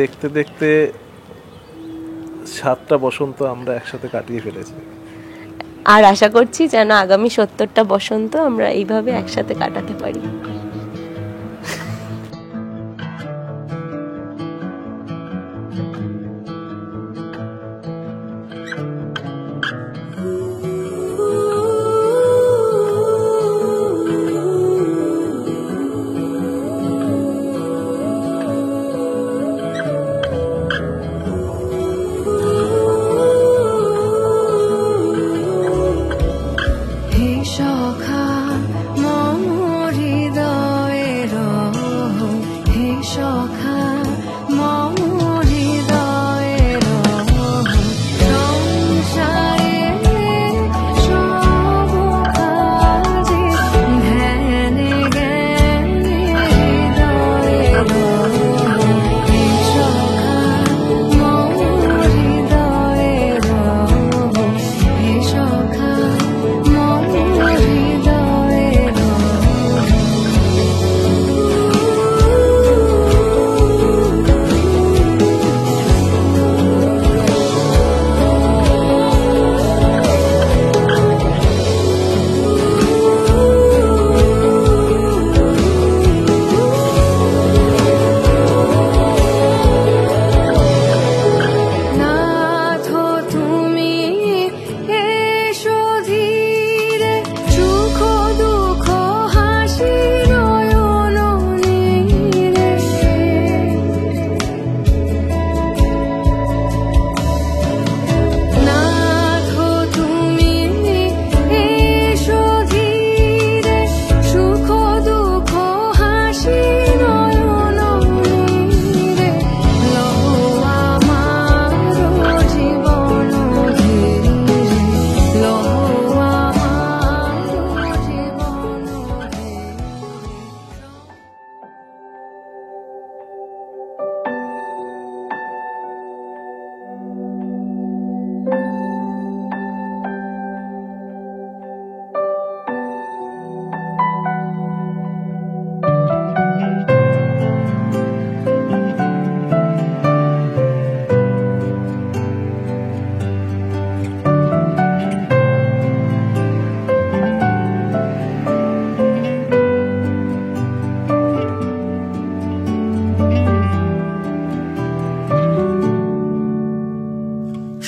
দেখতে দেখতে 7টা বসন্ত আমরা একসাথে কাটিয়ে ফেলেছি। আর আশা করছি যেন আগামী 70টা বসন্ত আমরা এইভাবে একসাথে কাটাতে পারি।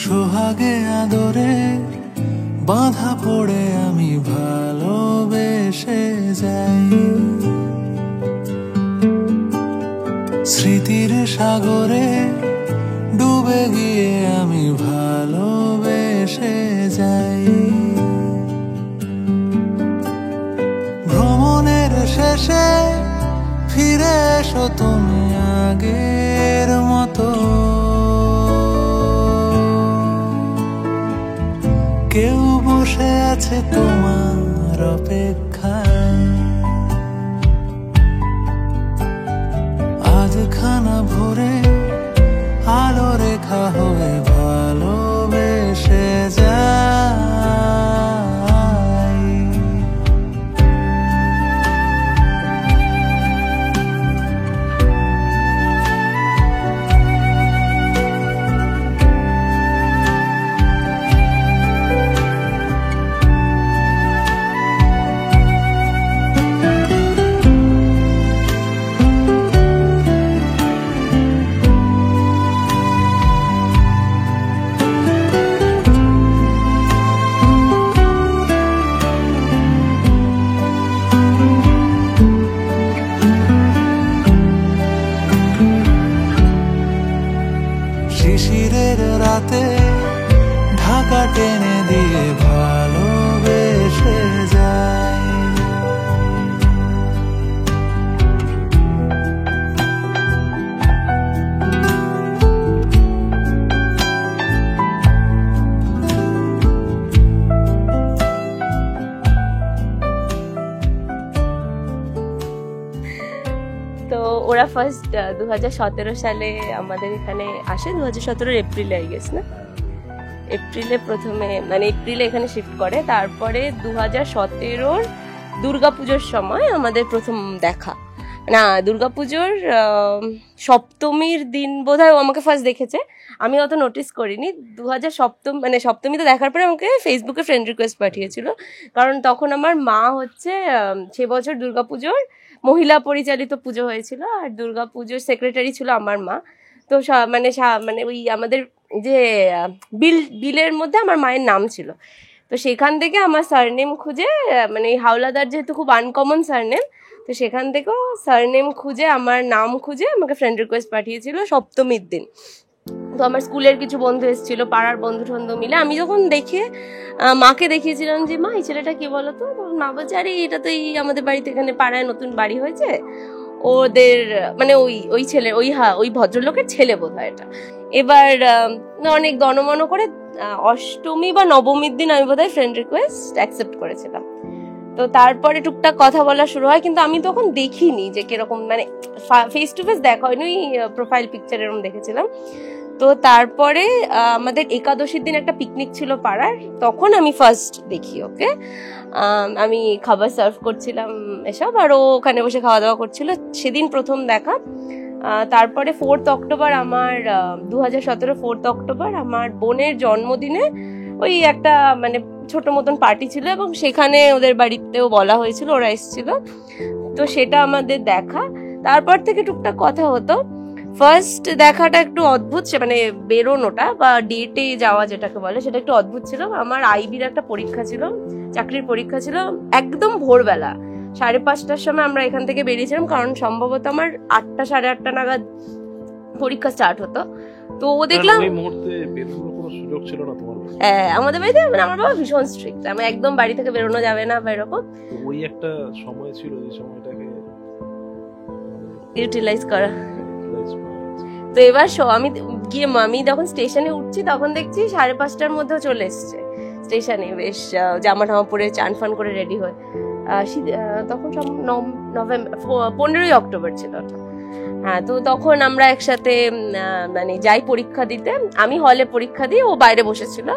সোহাগে আদরে বাঁধা পড়ে আমি ভালোবেসে যাই, স্মৃতির সাগরে ডুবে গিয়ে আমি ভালোবেসে যাই। ভ্রমণের শেষে ফিরে এসো তুমি আগের মতো, কেউ বসে আছে তোমার অপেক্ষায়, আজ খানা ভরে আলো রেখা হয়ে ভালোবেসে যাই। শিশিরের রাতে ঢাকা টেনে দিয়ে ভালোবেসে যাই। তো ওরা ফার্স্ট 2017 সালে আমাদের এখানে আসে, 2017 এপ্রিলে আই গেস না, এপ্রিলে প্রথমে মানে এপ্রিলে এখানে শিফট করে। তারপরে 2017 দুর্গাপুজোর সময় আমাদের প্রথম দেখা। না, দুর্গাপুজোর সপ্তমীর দিন বোধহয় ও আমাকে ফার্স্ট দেখেছে, আমি অত নোটিস করিনি। 2007 সপ্তমীতে দেখার পরে আমাকে ফেসবুকে ফ্রেন্ড রিকোয়েস্ট পাঠিয়েছিল, কারণ তখন আমার মা হচ্ছে সে বছর দুর্গাপুজোর মহিলা পরিচালিত পুজো হয়েছিল, আর দুর্গাপুজোর সেক্রেটারি ছিল আমার মা। তো মানে ওই আমাদের যে বিলের মধ্যে আমার মায়ের নাম ছিল, তো সেখান থেকে আমার সারনেম খুঁজে, মানে এই হাওলাদার যেহেতু খুব আনকমন সারনেম, তো সেখান থেকেও সারনেম খুঁজে আমার নাম খুঁজে আমাকে ফ্রেন্ড রিকোয়েস্ট পাঠিয়েছিল সপ্তমীর দিন। তো আমার স্কুলের কিছু বন্ধু এসেছিল, পাড়ার বন্ধু টন্ধু মিলে। আমি যখন দেখে মাকে দেখিয়েছিলাম যে মা এই ছেলেটা কি বলতো, তখন মা বলছে আরে এটা তো এই আমাদের বাড়িতে এখানে পাড়ায় নতুন বাড়ি হয়েছে, ওদের মানে ওই ছেলে ওই ভদ্রলোকের ছেলে বোধহয় এটা। এবার অনেক দনমন করে অষ্টমী বা নবমীর দিন আমি বোধহয় ফ্রেন্ড রিকোয়েস্ট অ্যাকসেপ্ট করেছিলাম। তো তারপরে টুকটাক কথা বলা শুরু হয়, কিন্তু আমি তখন দেখিনি যে কিরকম, মানে ফেস টু ফেস দেখা হয়নি, প্রোফাইল পিকচার এরকম দেখেছিলাম। তো তারপরে আমাদের একাদশীর দিন একটা পিকনিক ছিল পাড়ার, তখন আমি ফার্স্ট দেখি ওকে। আমি খাবার সার্ভ করছিলাম এসব, আর ও ওখানে বসে খাওয়া দাওয়া করছিল, সেদিন প্রথম দেখা। তারপরে 4th অক্টোবর আমার 2017 4th অক্টোবর আমার বোনের জন্মদিনে ওই একটা মানে ছোট মতন পার্টি ছিল, এবং সেখানে ওদের বাড়িতেও বলা হয়েছিল, ওরা এসেছিল, তো সেটা আমাদের দেখা। তারপর থেকে টুকটাক কথা হতো। ফার্স্ট দেখাটা একটু অদ্ভুত, মানে বেরোনোটা বা ডেটে যাওয়া যেটাকে বলে সেটা একটু অদ্ভুত ছিল। আমার আইবির একটা পরীক্ষা ছিল, চাকরির পরীক্ষা ছিল, একদম ভোরবেলা 5:30টার সময় আমরা এখান থেকে বেরিয়েছিলাম, কারণ সম্ভবত আমার 8টা 8:30 নাগাদ পরীক্ষা স্টার্ট হতো। তো ও দেখলাম ওই মুহূর্তে বেরোনোর কোনো সুযোগ ছিল না তোমার? আমাদের বাড়িতে মানে আমার বাবা ভীষণ স্ট্রিক্ট, আমি একদম বাড়ি থেকে বেরোনো যাবে না বা এরকম। ওই একটা সময় ছিল যে সময়টাকে ইউটিলাইজ করা। তো এবার আমি যখন স্টেশনে উঠছি তখন দেখছি 5:30টার মধ্যেও চলে এসছে স্টেশনে, বেশ জামা টামা পরে চান ফান করে রেডি হয়ে। তখন 15ই অক্টোবর ছিল ওটা। হ্যাঁ, তো তখন আমরা একসাথে মানে যাই পরীক্ষা দিতে, আমি হলে পরীক্ষা দিই, ও বাইরে বসেছিল,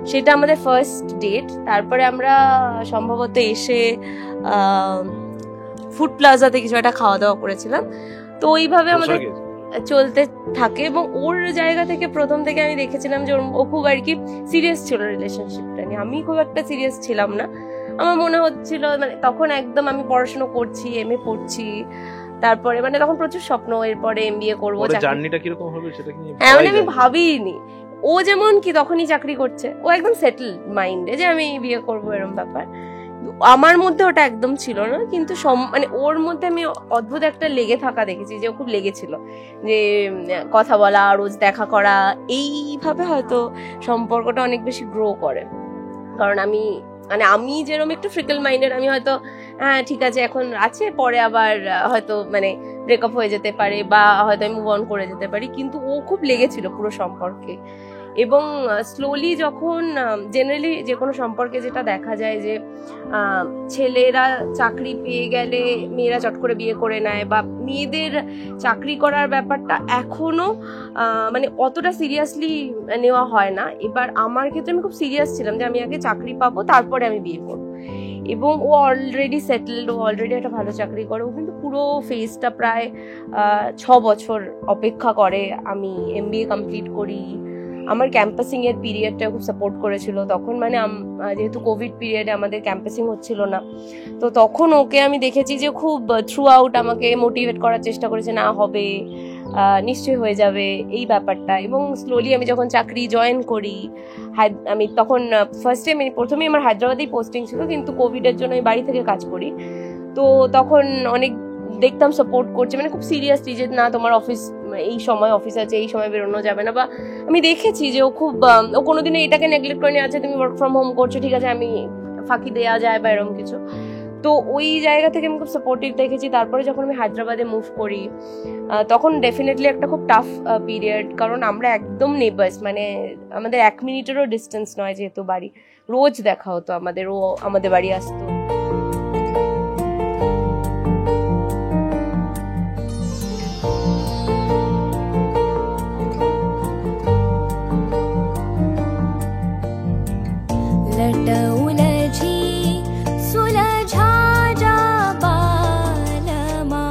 সেটা আমাদের ফার্স্ট ডেট। তারপরে আমরা সম্ভবত এসে ফুড প্লাজাতে কিছু একটা খাওয়া দাওয়া করেছিলাম। তো ওইভাবে আমাদের চলতে থাকে, এবং ওর জায়গা থেকে প্রথম থেকে আমি দেখেছিলাম যে ও খুব আর কি সিরিয়াস ছিল রিলেশনশিপটা নিয়ে, আমি খুব একটা সিরিয়াস ছিলাম না। আমার মনে হচ্ছিল মানে তখন একদম আমি পড়াশোনা করছি, MA পড়ছি, তারপরে মানে তখন প্রচুর স্বপ্ন এরপরে MBA করবো। জার্নিটা কিরকম হবে সেটা কি মানে আমি ভাবিনি। ও যেমন কি তখনই চাকরি করছে, ও একদম সেটেল মাইন্ডে যে আমি বিয়ে করবো এরকম ব্যাপার। আমার মধ্যে ওটা একদম ছিল না, কিন্তু মানে ওর মধ্যে আমি অদ্ভুত একটা লেগে থাকা দেখেছি, যে ও খুব লেগেছিল, যে কথা বলা, রোজ দেখা করা, এইভাবে হয়তো সম্পর্কটা অনেক বেশি গ্রো করে। কারণ আমি যেরকম একটু ফ্রিকল মাইন্ডের, আমি হয়তো হ্যাঁ ঠিক আছে এখন আছে, পরে আবার হয়তো মানে ব্রেকআপ হয়ে যেতে পারে, বা হয়তো আমি মুভ অন করে যেতে পারি, কিন্তু ও খুব লেগেছিল পুরো সম্পর্কে। এবং স্লোলি যখন জেনারেলি যে কোনো সম্পর্কে যেটা দেখা যায় যে ছেলেরা চাকরি পেয়ে গেলে মেয়েরা চট করে বিয়ে করে নেয়, বা মেয়েদের চাকরি করার ব্যাপারটা এখনো মানে অতটা সিরিয়াসলি নেওয়া হয় না। এবার আমার ক্ষেত্রে আমি খুব সিরিয়াস ছিলাম যে আমি আগে চাকরি পাবো, তারপরে আমি বিয়ে করবো। এবং ও অলরেডি সেটেলড, ও অলরেডি একটা ভালো চাকরি করে, ও কিন্তু পুরো ফেজটা প্রায় 6 বছর অপেক্ষা করে আমি MBA কমপ্লিট করি। আমার ক্যাম্পাসিং এর পিরিয়ডটা খুব সাপোর্ট করেছিল তখন, মানে যেহেতু কোভিড পিরিয়ডে আমাদের ক্যাম্পাসিং হচ্ছিল না, তো তখন ওকে আমি দেখেছি যে খুব থ্রু আউট আমাকে মোটিভেট করার চেষ্টা করেছে, না হবে, নিশ্চয়ই হয়ে যাবে এই ব্যাপারটা। এবং স্লোলি আমি যখন চাকরি জয়েন করি, আমি তখন ফার্স্টে প্রথমেই আমার হায়দ্রাবাদেই পোস্টিং ছিল, কিন্তু কোভিডের জন্য আমি বাড়ি থেকে কাজ করি, তো তখন অনেক দেখতাম সাপোর্ট করছে, মানে খুব সিরিয়াসলি যে না তোমার অফিস এই সময় অফিস আছে, এই সময় বেরোনো যাবে না। বা আমি দেখেছি যে ও খুব ও কোনোদিনও এটাকে নেগলেক্ট করে নিয়ে আছে, তুমি ওয়ার্ক ফ্রম হোম করছো, ঠিক আছে আমি ফাঁকি দেওয়া যায় বা এরকম কিছু। তো ওই জায়গা থেকে আমি খুব সাপোর্টিভ দেখেছি। তারপরে যখন আমি হায়দ্রাবাদে মুভ করি, তখন ডেফিনেটলি একটা খুব টাফ পিরিয়ড, কারণ আমরা একদম নেবার্স, মানে আমাদের 1 মিনিটেরও ডিস্টেন্স নয়, যেহেতু বাড়ি রোজ দেখা হতো আমাদের, ও আমাদের বাড়ি আসতো। लटउलझी सुलझा जा बालमा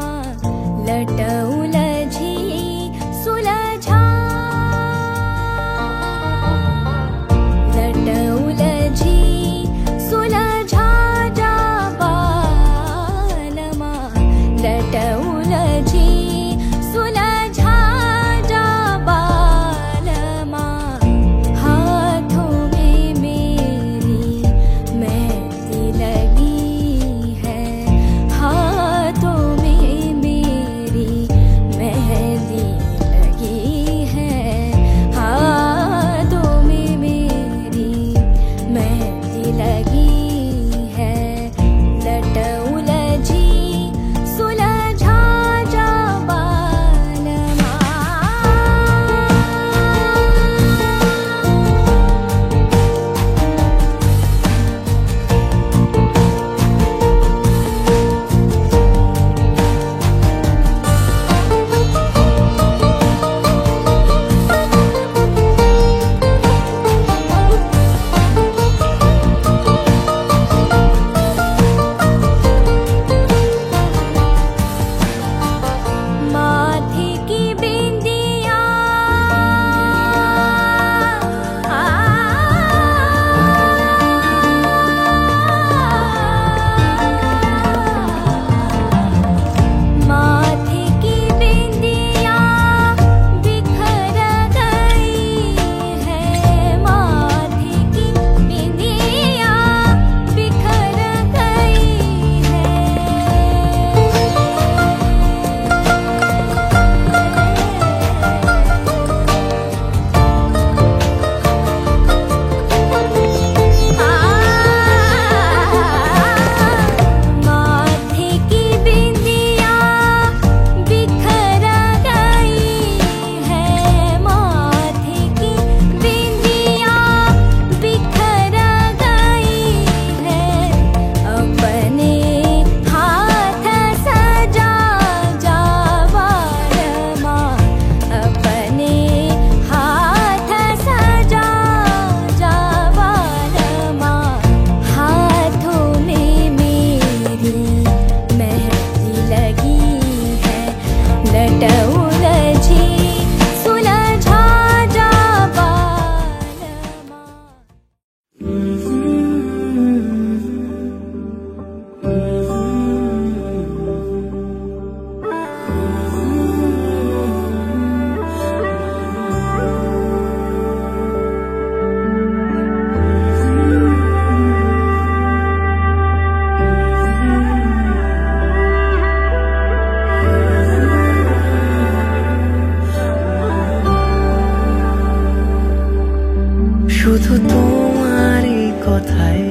শুধু তোমারই কথায়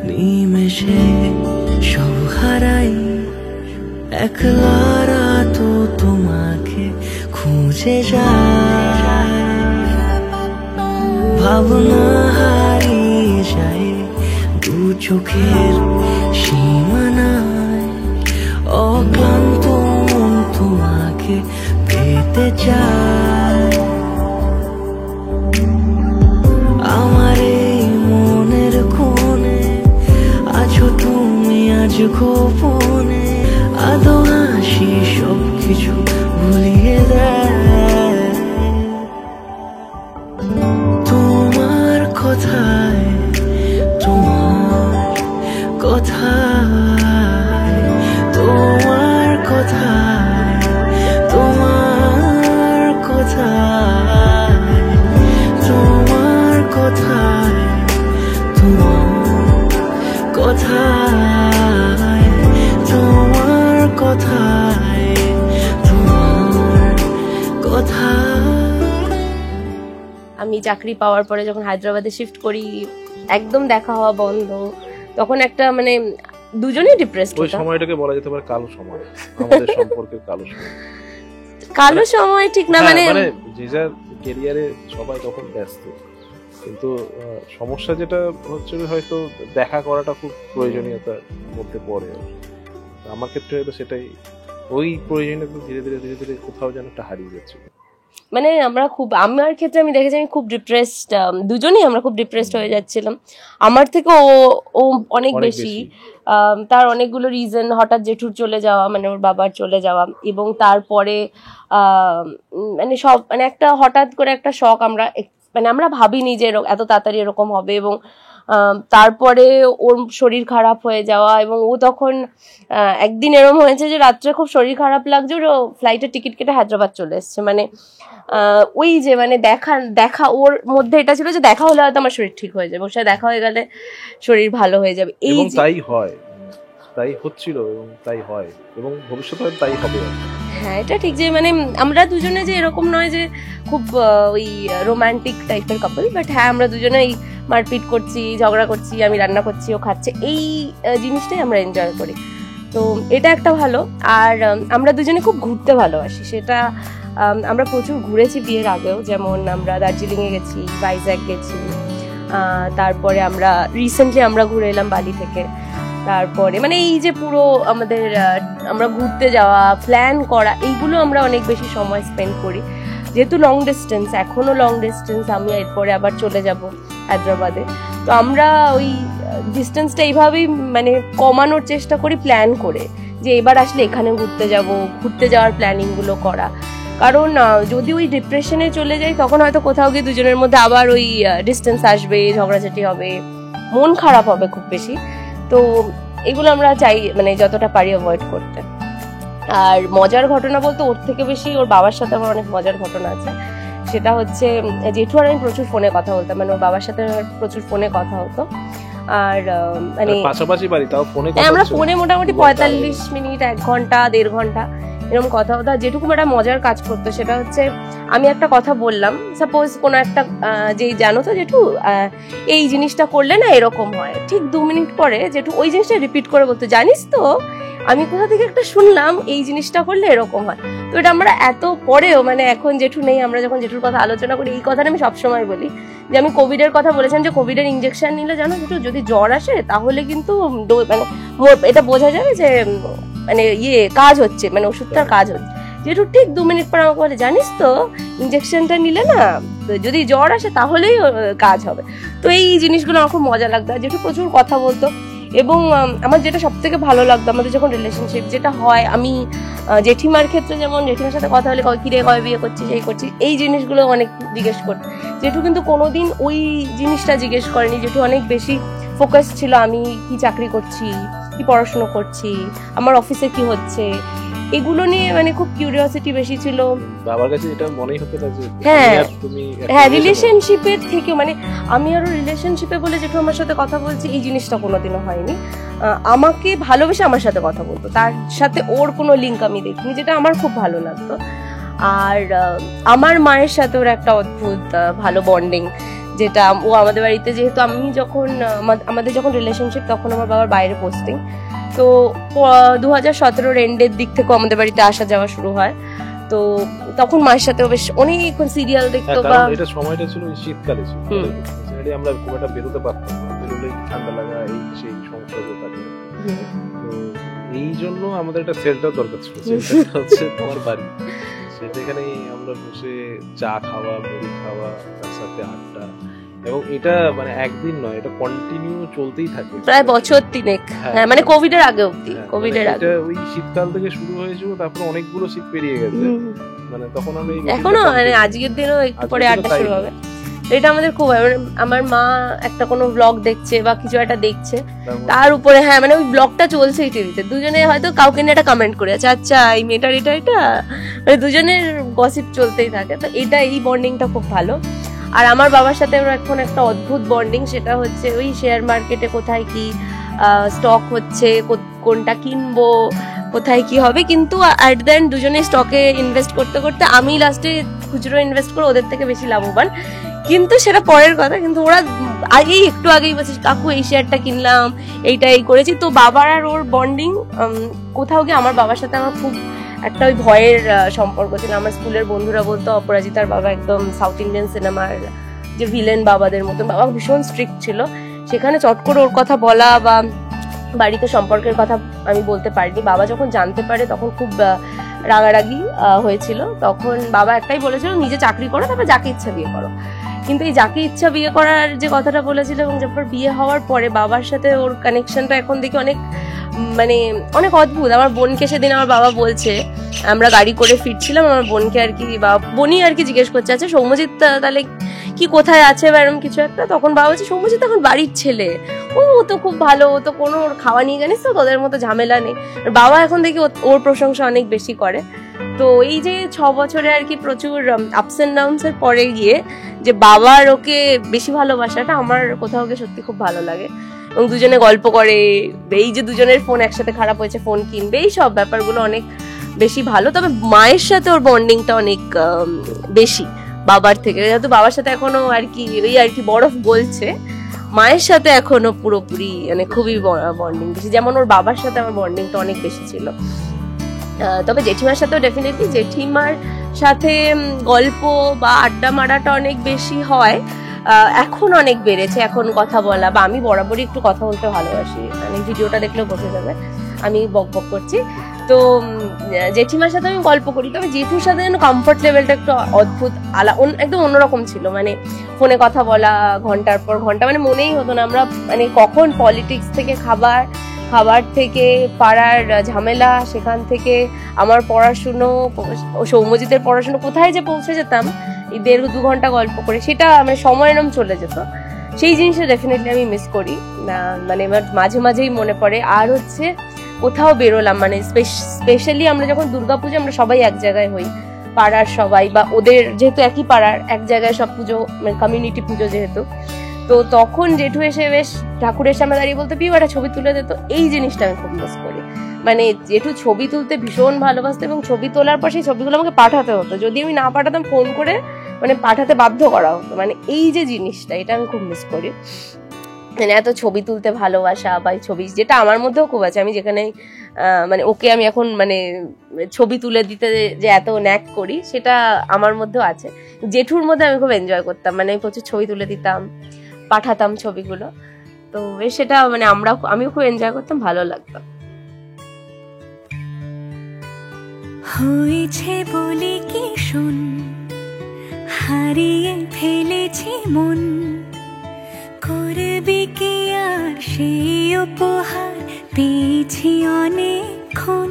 নিমেষে সব হারাই, একলারা তো তোমাকে খুঁজে যায়, ভাবনা হারিয়ে যায় দু চোখের সীমানায়, অক্লান্ত মন তোমাকে পেতে চায়। আমার এই মনের কোণে আছো তুমি আজ গোপনে, আদো হাসি সব কিছু ভুলিয়ে দেয়। তোমার কথায়, তোমার কথায়, তোমার কথায়, তোমার কথায়, তোমার কথায়, তোমার কথায়, তোমার কথায়, তোমার কথায়। আমি চাকরি পাওয়ার পরে যখন হায়দ্রাবাদে শিফট করি, একদম দেখা হওয়া বন্ধ, তখন একটা মানে দুজনেই ডিপ্রেসড ওই সময়টাকে বলা যেতে পারে কালো সময়, আমাদের সম্পর্কের কালো সময়। কালো সময় ঠিক না, মানে যে যার ক্যারিয়ারে সবাই তখন ব্যস্ত, কিন্তু সমস্যা যেটা হচ্ছে হয়তো দেখা করাটা খুব প্রয়োজনীয়তার মধ্যে পড়ে। আমার ক্ষেত্রে হয়তো সেটাই, ওই প্রয়োজনীয়তা ধীরে ধীরে ধীরে ধীরে কোথাও যেন একটা হারিয়ে যাচ্ছিল। মানে আমরা খুব, আমার ক্ষেত্রে আমি দেখেছি আমি খুব ডিপ্রেসড, দুজনেই আমরা খুব ডিপ্রেসড হয়ে যাচ্ছিলাম। আমার থেকে ও অনেক বেশি, তার অনেকগুলো রিজন, হঠাৎ জেঠুর চলে যাওয়া, মানে ওর বাবার চলে যাওয়া, এবং তারপরে মানে সব মানে একটা হঠাৎ করে একটা শক, মানে আমরা ভাবিনি যে এত তাড়াতাড়ি এরকম হবে, এবং তারপরে ওর শরীর খারাপ হয়ে যাওয়া, এবং ও তখন একদিন এরকম হয়েছে যে রাত্রে খুব শরীর খারাপ লাগছে, ও ফ্লাইটের টিকিট কেটে হায়দ্রাবাদ চলে এসছে। মানে ওই যে মানে দেখা ওর মধ্যে এটা ছিল যে দেখা হলে হয়তো আমার শরীর ঠিক হয়ে যাবে, ওর সাথে দেখা হয়ে গেলে শরীর ভালো হয়ে যাবে, এই তাই হয়, তাই হচ্ছিল এবং তাই হয়, এবং ভবিষ্যতে তাই হবে। হ্যাঁ, এটা ঠিক যে মানে আমরা দুজনে যে এরকম নয় যে খুব ওই রোমান্টিক টাইপের কাপল, বাট হ্যাঁ আমরা দুজনেই মারপিট করছি, ঝগড়া করছি, আমি রান্না করছি, ও খাচ্ছে, এই জিনিসটাই আমরা এনজয় করি। তো এটা একটা ভালো। আর আমরা দুজনে খুব ঘুরতে ভালোবাসি, সেটা আমরা প্রচুর ঘুরেছি বিয়ের আগেও, যেমন আমরা দার্জিলিংয়ে গেছি, ভাইজ্যাক গেছি, তারপরে আমরা রিসেন্টলি আমরা ঘুরে এলাম বালি থেকে। তারপরে মানে এই যে পুরো আমাদের আমরা ঘুরতে যাওয়া, প্ল্যান করা, এইগুলো আমরা অনেক বেশি সময় স্পেন্ড করি। যেহেতু লং ডিস্টেন্স, এখনো লং ডিস্টেন্স, আমি এরপরে আবার চলে যাব হায়দ্রাবাদে, তো আমরা ওই ডিস্টেন্সটা এইভাবেই মানে কমানোর চেষ্টা করি, প্ল্যান করে যে এবার আসলে এখানে ঘুরতে যাওয়ার প্ল্যানিংগুলো করা। কারণ যদি ওই ডিপ্রেশনে চলে যাই, তখন হয়তো কোথাও গিয়ে দুজনের মধ্যে আবার ওই ডিস্টেন্স আসবে, ঝগড়াঝাটি হবে, মন খারাপ হবে খুব বেশি। তো এগুলো আমরা চাই মানে যতটা পারি অ্যাভয়েড করতে। আর মজার ঘটনা বলতে ওর থেকে বেশি ওর বাবার সাথে আমার অনেক মজার ঘটনা আছে। সেটা হচ্ছে জেঠু আর আমি প্রচুর ফোনে কথা বলতাম, মানে ওর বাবার সাথে প্রচুর ফোনে কথা হতো। আর মানে পাশাপাশি বাড়ি, তাও ফোনে আমরা ফোনে মোটামুটি 45 মিনিট, 1 ঘন্টা, 1.5 ঘন্টা এরকম কথা হতো। যেটুকু একটা মজার কাজ করতো সেটা হচ্ছে, আমি একটা কথা বললাম, সাপোজ কোনো একটা যেই জানো তো জেঠু এই জিনিসটা করলে না এরকম হয়, ঠিক 2 মিনিট পরে জেঠু ওই জিনিসটা রিপিট করে বলতো, জানিস তো আমি কোথা থেকে একটা শুনলাম এই জিনিসটা করলে এরকম হয়। তো এটা আমরা এত পরেও, মানে এখন জেঠু নেই, আমরা যখন জেঠুর কথা আলোচনা করি, এই কথাটা আমি সবসময় বলি যে আমি কোভিডের কথা বলেছিলাম, যে কোভিডের ইঞ্জেকশন নিলে জানো জেঠু যদি জ্বর আসে তাহলে কিন্তু মানে এটা বোঝা যাবে যে মানে কাজ হচ্ছে, মানে ওষুধটার কাজ হচ্ছে। যেটু ঠিক 2 মিনিট পর আমাকে বলে, জানিস তো ইঞ্জেকশনটা নিলে না যদি জ্বর আসে তাহলেই কাজ হবে। তো এই জিনিসগুলো আমার খুব মজা লাগতো। যেটু প্রচুর কথা বলতো, এবং আমার যেটা সব থেকে ভালো লাগতো আমাদের যখন রিলেশনশিপ যেটা হয়, আমি জেঠিমার ক্ষেত্রে যেমন জেঠিমার সাথে কথা হলে কিরে কয় বিয়ে করছিস, এই করছিস, এই জিনিসগুলো অনেক জিজ্ঞেস করতো। জেঠু কিন্তু কোনোদিন ওই জিনিসটা জিজ্ঞেস করেনি। জেঠু অনেক বেশি ফোকাস ছিল আমি কি চাকরি করছি, কি পড়াশোনা করছি, আমার অফিসে কি হচ্ছে, এগুলো নিয়ে মানে খুব কিউরিওসিটি বেশি ছিল। বাবার কাছে এটা মনেই হতো না যে হ্যাঁ রিলেশনশিপের থেকে, মানে আমি আরো রিলেশনশিপে বলে যেটু আমার সাথে কথা বলছি, এই জিনিসটা কোনোদিনও হয়নি। আমাকে ভালোবেসে আমার সাথে কথা বলতো, তার সাথে ওর কোনো লিঙ্ক আমি দেখিনি, যেটা আমার খুব ভালো লাগতো। আর আমার মায়ের সাথে ওর একটা অদ্ভুত ভালো বন্ডিং, যেটা ও আমাদের বাড়িতে, যেহেতু আমি যখন আমাদের যখন রিলেশনশিপ তখন আমার বাবার বাইরে পোস্টিং, তো 2017 এন্ডের দিক থেকে আমাদের বাড়িতে আসা যাওয়া শুরু হয়। তো তখন মায়ের সাথে বেশ অনেকক্ষণ সিরিয়াল দেখতো, বা এটা সময়টা ছিল শীতকালে ছিল, আমরা খুব একটা বেরোতে পারতাম না, বেরোলেই ঠান্ডা লাগা এই সেই সমস্যাগুলো থাকে। তো এই জন্য আমাদের একটা সেলটার দরকার ছিল, সেলটা হচ্ছে তোমার বাড়ি। সেখানে আমরা বসে চা খাওয়া, মুড়ি খাওয়া, তার সাথে আড্ডা, এবং এটা মানে একদিন নয়, এটা কন্টিনিউ চলতেই থাকে প্রায় বছর 3 হ্যাঁ, মানে কোভিডের আগে অবধি। কোভিডের আগে ওই শীতকাল থেকে শুরু হয়েছিল, তারপর অনেকগুলো শীত পেরিয়ে গেছে, মানে তখন আমি এখনো মানে আজকের দিনও একটু পরে আড্ডা শুরু হবে। এটা আমাদের খুব, আমার মা একটা কোনো ব্লগ দেখছে বা কিছু একটা দেখছে, তার উপরে হ্যাঁ মানে ওই ব্লগটা চলছে টিভিতে, দুজনে হয়তো কাউকে নিয়ে একটা কমেন্ট করে আছে, আচ্ছা এই মেয়েটার এটা মানে দুজনের গসিপ চলতেই থাকে। তো এটা, এই বন্ডিংটা খুব ভালো। আর আমার বাবার সাথে এখন একটা অদ্ভুত বন্ডিং, সেটা হচ্ছে ওই শেয়ার মার্কেটে কোথায় কি স্টক হচ্ছে, কোনটা কিনবো, কোথায় কি হবে, কিন্তু অ্যাট দ্য এন্ড দুজনে স্টকে ইনভেস্ট করতে করতে আমি লাস্টে খুচরো ইনভেস্ট করে ওদের থেকে বেশি লাভবান, কিন্তু সেটা পরের কথা। কিন্তু ওরা একটু আগেই বলছে, কাকু এই শেয়ারটা কিনলাম, এইটা এই করেছি। তো বাবার আর ওর বন্ডিং কোথাও গিয়ে, আমার বাবার সাথে আমার খুব একটা ওই ভয়ের সম্পর্ক ছিল। আমার স্কুলের বন্ধুরা বলতো অপরাজিতার বাবা একদম সাউথ ইন্ডিয়ান সিনেমার যে ভিলেন বাবাদের মতন, বাবা ভীষণ স্ট্রিক্ট ছিল। সেখানে চট করে ওর কথা বলা বা বাড়িতে সম্পর্কের কথা আমি বলতে পারিনি। বাবা যখন জানতে পারে তখন খুব রাগারাগি হয়েছিল। তখন বাবা একটাই বলেছিল, নিজে চাকরি করো, তারপর যাকে ইচ্ছা বিয়ে করো। কিন্তু এই যাকে ইচ্ছা বিয়ে করার যে কথাটা বলেছিল, এবং তারপর বিয়ে হওয়ার পরে বাবার সাথে ওর কানেকশনটা এখন দেখি অনেক মানে অনেক অদ্ভুত। আমার বোনকে সেদিন আমার বাবা বলছে, আমরা গাড়ি করে ফিরছিলাম, আমার বোনকে আর কি বোনই আর কি জিজ্ঞেস করছে, আচ্ছা সৌম্যজিৎ তাহলে কি কোথায় আছে বা এরকম কিছু একটা। তখন বাবা বলছে, সৌম্যজিৎ এখন বাড়ির ছেলে, ও তো খুব ভালো, ও তো কোনো ওর খাওয়া নিয়ে জানিস তো, তোদের মতো ঝামেলা নেই। বাবা এখন দেখি ওর প্রশংসা অনেক বেশি করে। তো এই যে 6 বছরে আর কি প্রচুর আপস এন্ড ডাউনস এর পরে গিয়ে যে বাবার ওকে বেশি ভালোবাসাটা আমার কোথাও গিয়ে সত্যি খুব ভালো লাগে। এবং দুজনে গল্প করে, এই যে দুজনের ফোন একসাথে খারাপ হয়েছে, ফোন কিনবে, এই সব ব্যাপারগুলো অনেক বেশি ভালো। তবে মায়ের সাথে ওর বন্ডিংটা অনেক বেশি বাবার থেকে, যেহেতু বাবার সাথে এখনো আর কি ওই আর কি বরফ গলছে, মায়ের সাথে এখনো পুরোপুরি মানে খুবই বন্ডিং বেশি। যেমন ওর বাবার সাথে আমার বন্ডিংটা অনেক বেশি ছিল। তবে জেঠিমার সাথেও ডেফিনেটলি, জেঠিমার সাথে গল্প বা আড্ডা মারাটা অনেক বেশি হয়, এখন অনেক বেড়েছে। এখন কথা বলা, বা আমি বরাবরই একটু কথা বলতে ভালোবাসি, মানে ভিডিওটা দেখলেও বোঝা যাবে আমি বক বক করছি। তো জেঠিমার সাথে আমি গল্প করি, তবে জেঠুর সাথে যেন কমফর্ট লেভেলটা একটু অদ্ভুত একদম অন্যরকম ছিল। মানে ফোনে কথা বলা ঘন্টার পর ঘন্টা, মানে মনেই হতো না আমরা মানে কখন পলিটিক্স থেকে খাবার থেকে পাড়ার ঝামেলা, সেখান থেকে আমার পড়াশুনো, সৌম্যজিতের পড়াশুনো, কোথায় যে পৌঁছে যেতাম এই 1.5-2 ঘন্টা গল্প করে, সেটা মানে সময় এরম চলে যেত। সেই জিনিসটা ডেফিনেটলি আমি মিস করি, মানে মাঝে মাঝেই মনে পড়ে। আর হচ্ছে কোথাও বেরোলাম, মানে স্পেশালি আমরা যখন দুর্গাপুজো, আমরা সবাই এক জায়গায় হই, পাড়ার সবাই, বা ওদের যেহেতু একই পাড়ার, এক জায়গায় সব পুজো, মানে কমিউনিটি পুজো যেহেতু, তো তখন জেঠু এসে বেশ ঠাকুরের সামনে দাঁড়িয়ে বলতে, পিউ একটা ছবি তুলে দিত। এই জিনিসটা আমি খুব মিস করি। মানে জেঠু ছবি তুলতে ভীষণ ভালোবাসতো, এবং ছবি তোলার পর সেই ছবিগুলো আমাকে পাঠাতে হতো, যদি আমি না পাঠাতাম ফোন করে মানে পাঠাতে বাধ্য করা হতো। মানে এই যে জিনিসটা, এটা আমি খুব মিস করি। মানে এত ছবি তুলতে ভালোবাসা, বা ছবি যেটা আমার মধ্যেও খুব আছে, আমি যেখানে মানে ওকে আমি এখন মানে ছবি তুলে দিতে যে এত ন্যাক করি, সেটা আমার মধ্যেও আছে। জেঠুর মধ্যে আমি খুব এনজয় করতাম, মানে আমি প্রচুর ছবি তুলে দিতাম, পাঠাতাম ছবিগুলো। তো সেটা মানে আমিও খুব এনজয় করতাম, ভালো লাগতো। হয়েছে বলে কি শুন, হারিয়ে ফেলেছি মন, করবি কি আর সেই উপহার পেয়েছি অনেকক্ষণ।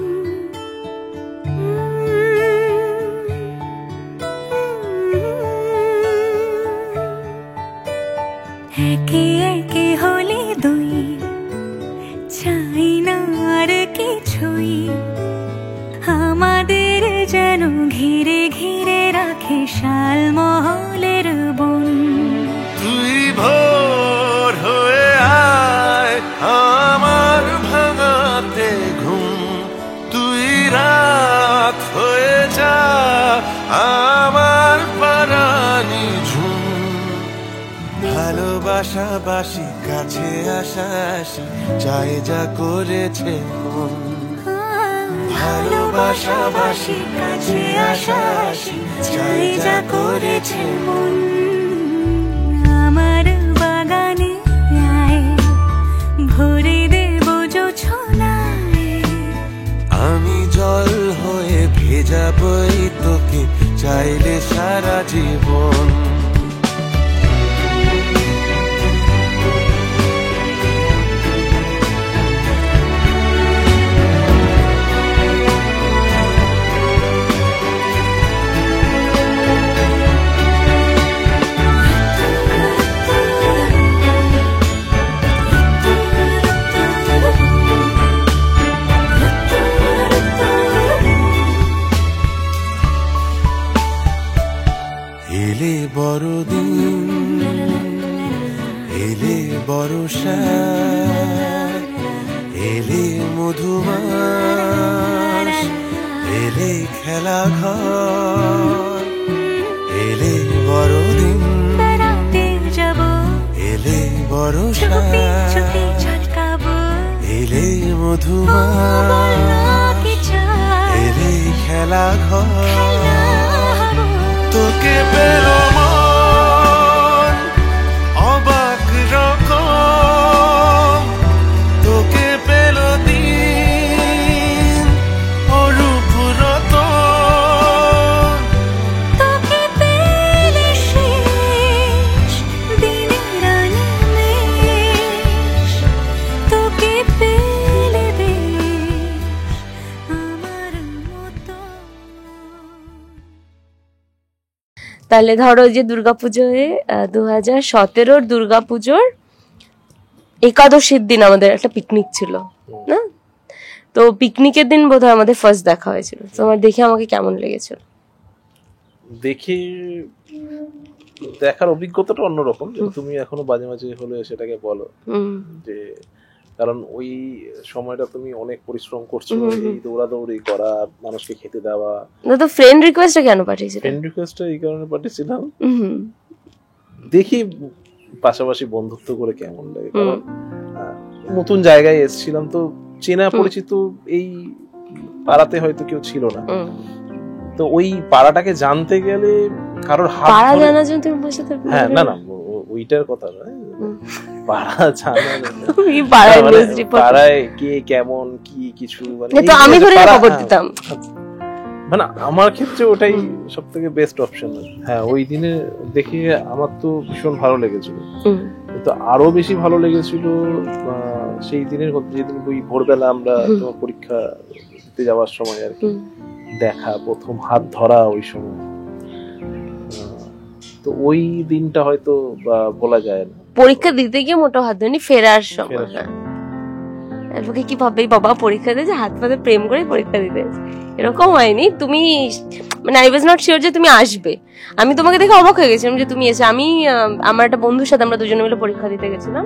একে একে হলে দুই, চাই না আর কিছুই, আমাদের যেন ঘিরে ঘিরে রাখে শালমহলের বন। তুই ভোর হয়ে আয় আমার ভাঙাতে ঘুম, তুই রাত হয়ে যা আমার পারানি ঝুম। ভালোবাসাবাসি কাছে আসাসি চাই যা করেছে মন ভালোবাসাবাসি কাছে আসাসি চাই যা করেছে মন আমার বাগানে আয় ভরে দেব জোছনায় আমি জল হয়ে ভেজাবই তোকে চাইলে সারা জীবন এলে বড়দিন এলে বর্ষা এলে মধুমাস এলে খেলা ঘর এলে বড়দিন বেড়াতে যাব এলে বর্ষা চুপি চুপি ঝলকাবো এলে মধুমাস কি চাই এলে খেলা ঘর হবো তোকে পেলো মন অবাক রকম তোকে পেলো দিন অরূপ রতন তোকে পেলে শেষ দিনের আনিমেষ তোকে পেলে বেশ আমার মতো তাহলে ধরো যে দুর্গাপুজোয় 2017 দুর্গাপুজোর একাদশীর দিন আমাদের একটা পিকনিক ছিল না, তো পিকনিকের দিন বোধহয় আমাদের ফার্স্ট দেখা হয়েছিল। তোমার দেখে আমাকে কেমন লেগেছিল? দেখে দেখার অভিজ্ঞতাটা অন্যরকম। তুমি এখনো মাঝে মাঝে হলে সেটাকে বলো যে কারণ ওই সময়টা তুমি অনেক পরিশ্রম করছো, এই দৌড়াদৌড়ি করা, মানুষকে খেতে দেওয়া। না তো ফ্রেন্ড রিকোয়েস্টটা কেন পাঠিয়েছিলে? ফ্রেন্ড রিকোয়েস্টটা এই কারণে পাঠিয়েছিলাম দেখি পাশাপাশি বন্ধুত্ব করে কেমন লাগে, কারণ নতুন জায়গায় এসেছিলাম তো চেনা পরিচিত এই পাড়াতে হয়তো কেউ ছিল না, তো ওই পাড়াটাকে জানতে গেলে কারোর হাত পাড়া ধরে- জানার জন্য তুমি বসে থাকবে? হ্যাঁ না না ওইটার কথা নয়, পাড়া জানা এই পাড়ায় মানে news report- পাড়ায় কে কেমন কি কিছু মানে না, তো এই আমি যে ধরে পাড়া- খবর হ্যাঁ, দিতাম। মানে আমার ক্ষেত্রে ওটাই সব থেকে বেস্ট অপশন। হ্যাঁ ওই দিনে দেখে আমার তো ভীষণ ভালো লেগেছিল, কিন্তু আরো বেশি ভালো লেগেছিল সেই দিনের যেদিন ওই ভোরবেলা আমরা তোমার পরীক্ষা দিতে যাওয়ার সময় আর কি দেখা, প্রথম হাত ধরা ওই সময়। তো ওই দিনটা হয়তো বলা যায় না। পরীক্ষা দিতে গিয়ে মোটো হাত ধরেনি, ফেরার সময়। ফেরার সময়। লোকে কি ভাবে বাবা পরীক্ষা দিয়েছে, হাত পাতে প্রেম করে পরীক্ষা দিতে, এরকম হয়নি। তুমি মানে আই ওয়াজ নট শিওর যে তুমি আসবে, আমি তোমাকে দেখে অবাক হয়ে গেছিলাম যে তুমি এসে। আমি আমার একটা বন্ধুর সাথে আমরা দুজনে মিলে পরীক্ষা দিতে গেছিলাম,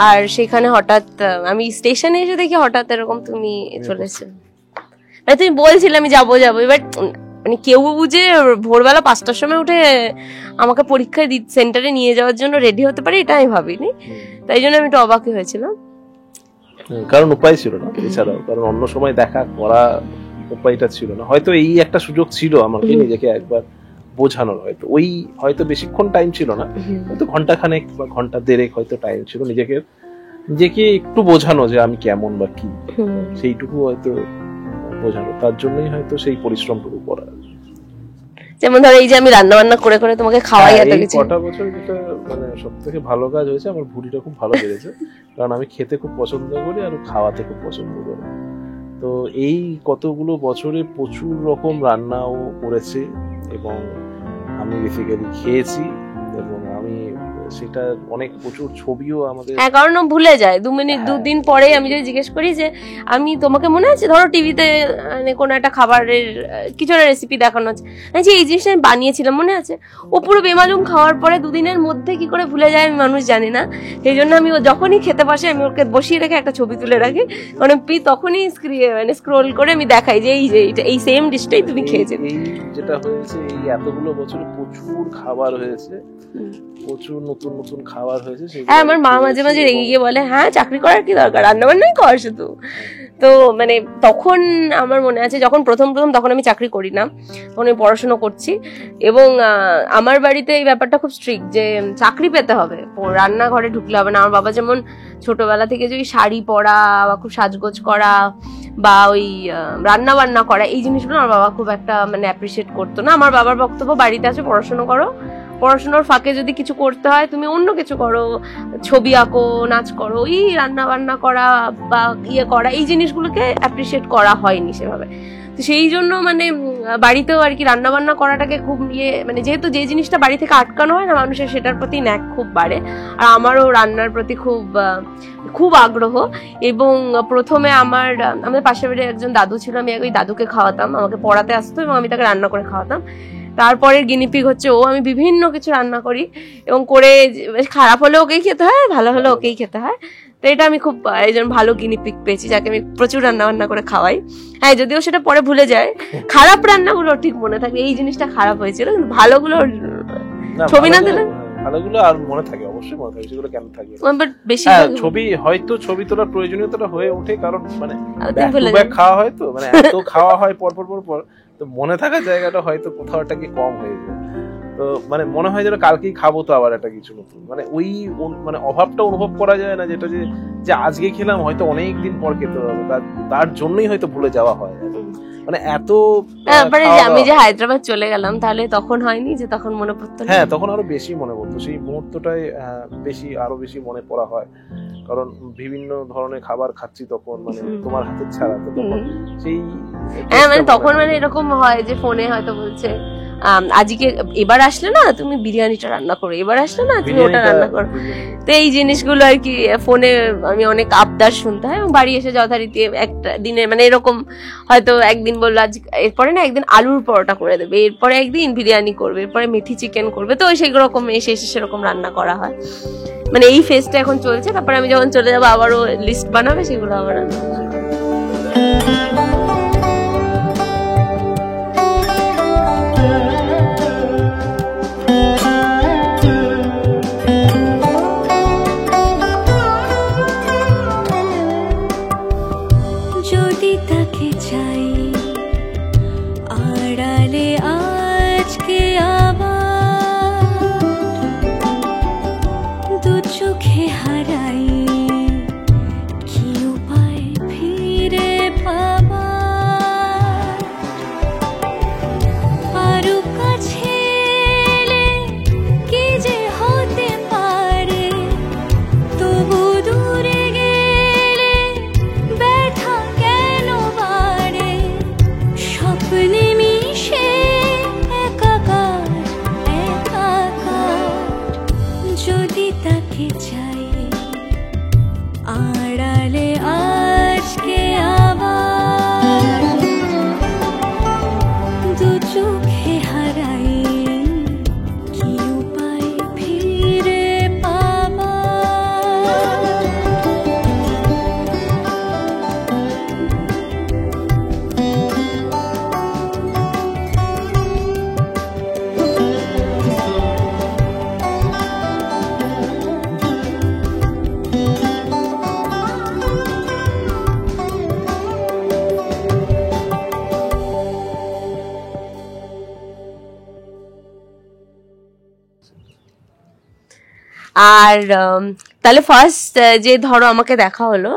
আর সেখানে হঠাৎ আমি স্টেশনে এসে দেখি হঠাৎ এরকম তুমি চলেছে। মানে তুমি বলছিলে আমি যাবো যাবো, এবার মানে কেউ যে ভোরবেলা 5টার সময় উঠে আমাকে পরীক্ষা সেন্টারে নিয়ে যাওয়ার জন্য রেডি হতে পারে এটা আমি ভাবিনি, তাই জন্য আমি একটু অবাকই হয়েছিলাম। কারণ উপায় ছিল না এছাড়াও, কারণ অন্য সময় দেখা করা উপায়টা ছিল না। হয়তো এই একটা সুযোগ ছিল আমাকে নিজেকে একবার বোঝানোর, হয়তো ওই হয়তো বেশিক্ষণ টাইম ছিল না, হয়তো ঘন্টাখানেক বা ঘন্টা দেড়েক হয়তো টাইম ছিল নিজেকে একটু বোঝানো যে আমি কেমন বা কি, সেইটুকু হয়তো বোঝানো। তার জন্যই হয়তো সেই পরিশ্রমটুকু করা। যেমন ধরো এই যে আমি রান্না বান্না করে করে তোমাকে খাওয়াই এত এই কিছু। কটা বছর যেটা মানে সব থেকে ভালো কাজ হয়েছে, আমার ভুঁড়িটা খুব ভালো বেড়েছে, কারণ আমি খেতে খুব পছন্দ করি আর খাওয়াতে খুব পছন্দ করি। তো এই কতগুলো বছরে প্রচুর রকম রান্নাও করেছে এবং আমি বেসিক্যালি খেয়েছি, এবং আমি সেটা অনেক প্রচুর ছবিও আমাদের। হ্যাঁ, কারণ ও ভুলে যায় 2 মিনিট 2 দিন পরে আমি যদি জিজ্ঞেস করি যে আমি তোমাকে মনে আছে ধরো টিভিতে মানে কোনো একটা খাবারের কিছু একটা রেসিপি দেখানো হচ্ছে, যে এই জিনিসটা আমি বানিয়েছিলাম মনে আছে, ও পুরো বেমালুম খাওয়ার পরে 2 দিনের মধ্যে কি করে ভুলে যায় আমি মানুষ জানি না। সেই জন্য আমি ও যখনই খেতে বসে আমি ওকে বসিয়ে রেখে একটা ছবি তুলে রাখি, মানে তখনই মানে স্ক্রোল করে আমি দেখাই যে এই সেম ডিশটাই তুমি খেয়েছো। এই যেটা হয়েছে এই এতগুলো বছরে প্রচুর খাবার হয়েছে, প্রচুর নতুন নতুন নতুন খাবার হয়েছে সেগুলো হ্যাঁ, আমার মা মাঝে খেয়েছি মাঝে রেগে এবং- গিয়ে বলে, হ্যাঁ চাকরি করার কি দরকার, রান্না বান্নাই কর শুধু। তো মানে তখন আমার মনে আছে যখন প্রথম তখন আমি চাকরি করি না, তখন আমি পড়াশোনা করছি, এবং আমার বাড়িতে এই ব্যাপারটা খুব স্ট্রিক্ট যে চাকরি পেতে হবে, রান্নাঘরে ঢুকলে হবে না। আমার বাবা যেমন ছোটবেলা থেকে যে ওই শাড়ি পরা বা খুব সাজগোজ করা বা ওই রান্না বান্না করা, এই জিনিসগুলো আমার বাবা খুব একটা মানে অ্যাপ্রিসিয়েট করতো না। আমার বাবার বক্তব্য, বাড়িতে আছে পড়াশোনা করো, পড়াশোনার ফাঁকে যদি কিছু করতে হয় তুমি অন্য কিছু করো, ছবি আঁকো, নাচ করো, ওই রান্না বান্না করা বা ইয়ে করা, এই জিনিসগুলোকে অ্যাপ্রিসিয়েট করা হয়নি সেভাবে। তো সেই জন্য মানে বাড়িতেও আর কি রান্না বান্না করাটাকে খুব মানে যেহেতু যে জিনিসটা বাড়ি থেকে আটকানো হয় না, মানুষের সেটার প্রতি ন্যাক খুব বাড়ে। আর আমারও রান্নার প্রতি খুব আগ্রহ। এবং প্রথমে আমাদের পাশের বাড়ির একজন দাদু ছিল, আমি ওই দাদুকে খাওয়াতাম, আমাকে পড়াতে আসতো এবং আমি তাকে রান্না করে খাওয়াতাম। তারপরে গিনিপিগ হচ্ছে ও। আমি বিভিন্ন কিছু রান্না করি এবং করে খারাপ হলে ওকেই খেতে হয়, ভালো হলে ওকেই খেতে হয়। তো এটা আমি খুব একজন ভালো গিনিপিগ পেয়েছি, যাকে আমি প্রচুর রান্না বান্না করে খাওয়াই। হ্যাঁ, যদিও সেটা পরে ভুলে যায়, খারাপ রান্নাগুলো ঠিক মনে থাকে, এই জিনিসটা খারাপ হয়েছিল, কিন্তু ভালোগুলো ছবি না দিলে ভালোগুলো আর মনে থাকে, অবশ্যই মনে থাকে, সেগুলো কেন থাকবে। বাট বেশি ছবি তোলার প্রয়োজনীয়তাটা হয়ে ওঠে, কারণ মানে ভুলে ব্যাক খাওয়া হয় তো, মানে এত খাওয়া হয় পর তো মনে থাকার জায়গাটা হয়তো কোথাও একটা কি কম হয়ে যায়। তো মানে মনে হয় যেন কালকেই খাবো তো আবার একটা কিছু নতুন, মানে ওই মানে অভাবটা অনুভব করা যায় না, যেটা যে আজকে খেলাম হয়তো অনেক দিন পর খেতে হবে, তার জন্যই হয়তো ভুলে যাওয়া হয়। মানে এত আমি যে হায়দ্রাবাদ চলে গেলাম, তাহলে তখন হয়নি যে তখন মনে পড়তো? হ্যাঁ, তখন আরো বেশি মনে পড়তো, সেই মুহূর্তটাই আরো বেশি মনে পড়া হয়, কারণ বিভিন্ন ধরনের খাবার খাচ্ছি তখন, মানে তোমার হাতের ছাড়া, তো তখন সেই হ্যাঁ মানে তখন মানে এরকম হয় যে ফোনে হয়তো বলছে আজকে এবার আসলে না তুমি বিরিয়ানিটা রান্না করো, এবার আসলে না তুমি ওটা রান্না করো। তো এই জিনিসগুলো আর কি ফোনে আমি অনেক আবদার শুনতে হয়, এবং বাড়ি এসে যথারীতি একটা দিনে মানে এরকম হয়তো একদিন বললো আজ, এরপরে না একদিন আলুর পরোটা করে দেবে, এরপরে একদিন বিরিয়ানি করবে, এরপরে মেথি চিকেন করবে। তো সেই রকম এসে সেরকম রান্না করা হয়, মানে এই ফেজটা এখন চলছে। তারপরে আমি যখন চলে যাবো আবারও লিস্ট বানাবে, সেগুলো আবার রান্না করবে। যদি তাকে চাই আড়ালে আজকে আবার, দু চোখে হারাই কি উপায় ফিরে পাবার, আরো কাছে এলে কি যে হতে পারে, তবু দূরে গেলে ব্যথা কেন বাড়ে, স্বপ্নে মিশে একাকার যদি তাকে চাই আড়ালে আজকে আবার, দু চোখে হারাই কি উপায় ফিরে পাবার। আর তাহলে ফার্স্ট যে ধরো আমাকে দেখা হলো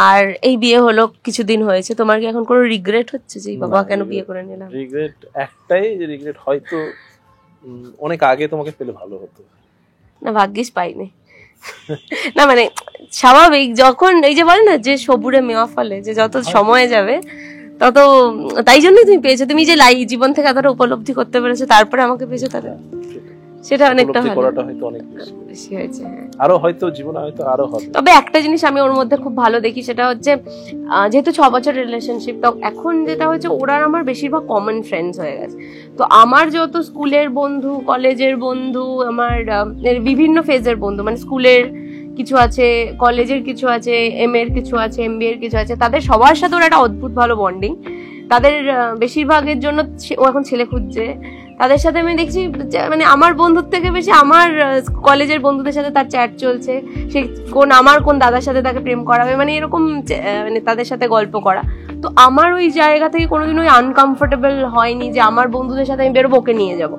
আর এই বিয়ে হলো, কিছুদিন হয়েছে, তোমার কি এখন কোনো রিগ্রেট হচ্ছে যে বাবা কেন বিয়ে করে নিলাম? রিগ্রেট একটাই, রিগ্রেট হয়তো অনেক আগে তোমাকে পেলে ভালো হতো। না, ভাগ্যিস পাইনি। না মানে স্বাভাবিক, যখন এই যে বলে না যে সবুরে মেওয়া ফলে, যে যত সময় যাবে তত, তাই জন্যই তুমি পেয়েছো, তুমি যে জীবন থেকে এতটা উপলব্ধি করতে পেরেছো, তারপরে আমাকে পেয়েছো, তাহলে সেটা অনেকটা করাটা হয়তো অনেক বেশি হয়েছে। আরো হয়তো জীবনে হয়তো আরো হবে। তবে একটা জিনিস আমি ওর মধ্যে খুব ভালো দেখি, সেটা হচ্ছে যেহেতু 6 বছর রিলেশনশিপ, তো এখন যেটা হচ্ছে ওরা আমার বেশিরভাগ কমন ফ্রেন্ডস হয়ে গেছে। তো আমার যত স্কুলের বন্ধু, কলেজের বন্ধু, আমার বিভিন্ন ফেজের বন্ধু, মানে স্কুলের কিছু আছে, কলেজের কিছু আছে, এম এর কিছু আছে, MBA এর কিছু আছে, তাদের সবার সাথে ওর একটা অদ্ভুত ভালো বন্ডিং। তাদের বেশিরভাগের জন্য ও এখন ছেলে খুঁজছে, তাদের সাথে আমি দেখছি মানে আমার বন্ধুর থেকে বেশি আমার কলেজের বন্ধুদের সাথে তার চ্যাট চলছে, সে আমার কোন দাদার সাথে তাকে প্রেম করাবে, মানে এরকম মানে তাদের সাথে গল্প করা। তো আমার ওই জায়গা থেকে কোনোদিন ওই আনকমফোর্টেবল হয়নি যে আমার বন্ধুদের সাথে আমি বেরোবো, ওকে নিয়ে যাব।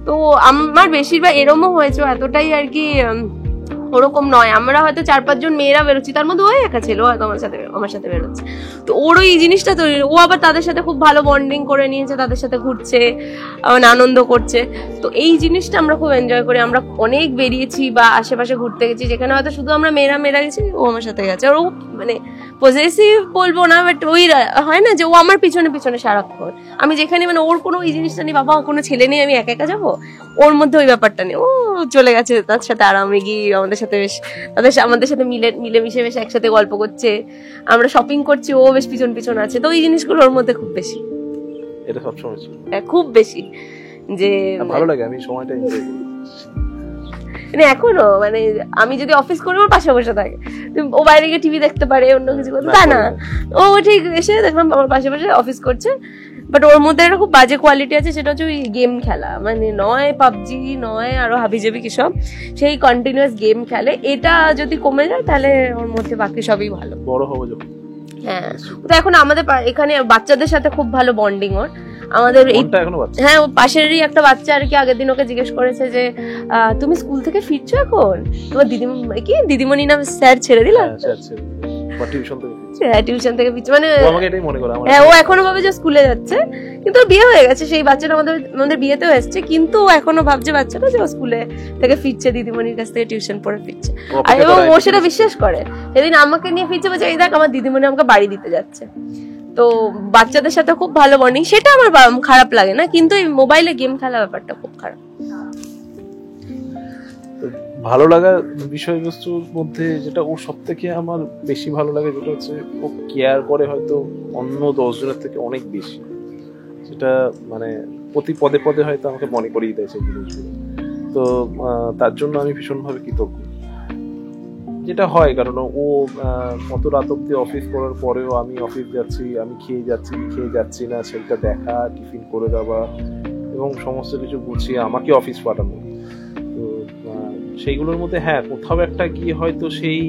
তো আমার বেশিরভাগ এরমও হয়েছে, এতটাই আর কি ওরকম নয়। আমরা হয়তো 4-5 জন মেয়েরা বেরোচ্ছি, তার মধ্যে ওই একা ছিল হয়তো আমার সাথে বেরোচ্ছে। তো ওর ওই জিনিসটা তৈরি, ও আবার তাদের সাথে খুব ভালো বন্ডিং করে নিয়েছে, তাদের সাথে ঘুরছে, মানে আনন্দ করছে। তো এই জিনিসটা আমরা খুব এনজয় করি। আমরা অনেক বেরিয়েছি বা আশেপাশে ঘুরতে গেছি, যেখানে হয়তো শুধু আমরা মেয়েরা গেছি, ও আমার সাথে গেছে। আর ও মানে পজেসিভ বলবো না, বাট ওই হয় না যে ও আমার পিছনে পিছনে সারাক্ষণ। আমি যেখানে মানে ওর কোনো এই জিনিসটা নেই, বাবা কোনো ছেলে নেই আমি একা একা যাবো, ওর মধ্যে ওই ব্যাপারটা নেই। ও চলে গেছে তার সাথে আরামে গিয়ে আমাদের সাথে বেশ আমাদের সাথে মিলেমিশে বেশ একসাথে গল্প করছে, আমরা শপিং করছি, ও বেশ পিছন পিছন আছে। তো ওই জিনিসগুলো ওর মধ্যে খুব বেশি, এটা সবসময় ছিল, খুব বেশি যে ভালো লাগে। আমি সময়টা এনজয় করি। মানে এখনো মানে আমি যদি অফিস করি ওর পাশে বসে থাকে, ও বাইরে গিয়ে টিভি দেখতে পারে, অন্য কিছু করতে, তা না, ও ঠিক এসে দেখলাম আমার পাশে বসে অফিস করছে। বাট ওর মধ্যে একটা খুব বাজে কোয়ালিটি আছে, সেটা হচ্ছে ওই গেম খেলা, মানে নয় পাবজি নয় আরো হাবিজাবি কি সব, সেই কন্টিনিউয়াস গেম খেলে। এটা যদি কমে যায় তাহলে ওর মধ্যে বাকি সবই ভালো। বড় হবে যখন, হ্যাঁ। তো এখন আমাদের এখানে বাচ্চাদের সাথে খুব ভালো বন্ডিং ওর। আমাদের হ্যাঁ, পাশেরই একটা বাচ্চা আর কি আগের দিন ওকে জিজ্ঞেস করেছে যে তুমি স্কুল থেকে ফিরছো এখন, তোমার দিদিমণি না স্যার ছেড়ে দিলা, টিউশন থেকে ফিরছে, মানে হ্যাঁ ও এখনো ভাবে যে স্কুলে যাচ্ছে, কিন্তু বিয়ে হয়ে গেছে। সেই বাচ্চাটা আমাদের বিয়েতেও এসছে, কিন্তু এখনো ভাবছে বাচ্চাটা যে ও স্কুলে থেকে ফিরছে, দিদিমণির কাছ থেকে টিউশন পড়ে ফিরছে। আর এবং ও সেটা বিশ্বাস করে। সেদিন আমাকে নিয়ে ফিরছে, বলছে এই দেখ আমার দিদিমণি আমাকে বাড়ি দিতে যাচ্ছে। তো বাচ্চাদের সাথে খুব ভালো বন্ডিং, সেটা আমার খারাপ লাগে না, কিন্তু এই মোবাইলে গেম খেলা ব্যাপারটা খুব খারাপ। ভালো লাগার বিষয়বস্তুর মধ্যে যেটা ওর সব থেকে আমার বেশি ভালো লাগে, যেটা হচ্ছে ও কেয়ার করে হয়তো অন্য 10 জনের থেকে অনেক বেশি, সেটা মানে প্রতি পদে পদে হয়তো আমাকে মনে করিয়ে দেয় সেই জিনিসগুলো। তো তার জন্য আমি ভীষণভাবে কৃতজ্ঞ। যেটা হয় কারণ ও কত রাত অব্দি অফিস করার পরেও আমি অফিস যাচ্ছি, আমি খেয়ে যাচ্ছি না সেটা দেখা, টিফিন করে দেওয়া এবং সমস্ত কিছু গুছিয়ে আমাকে অফিস পাঠানো। তো সেইগুলোর মধ্যে হ্যাঁ কোথাও একটা গিয়ে হয়তো সেই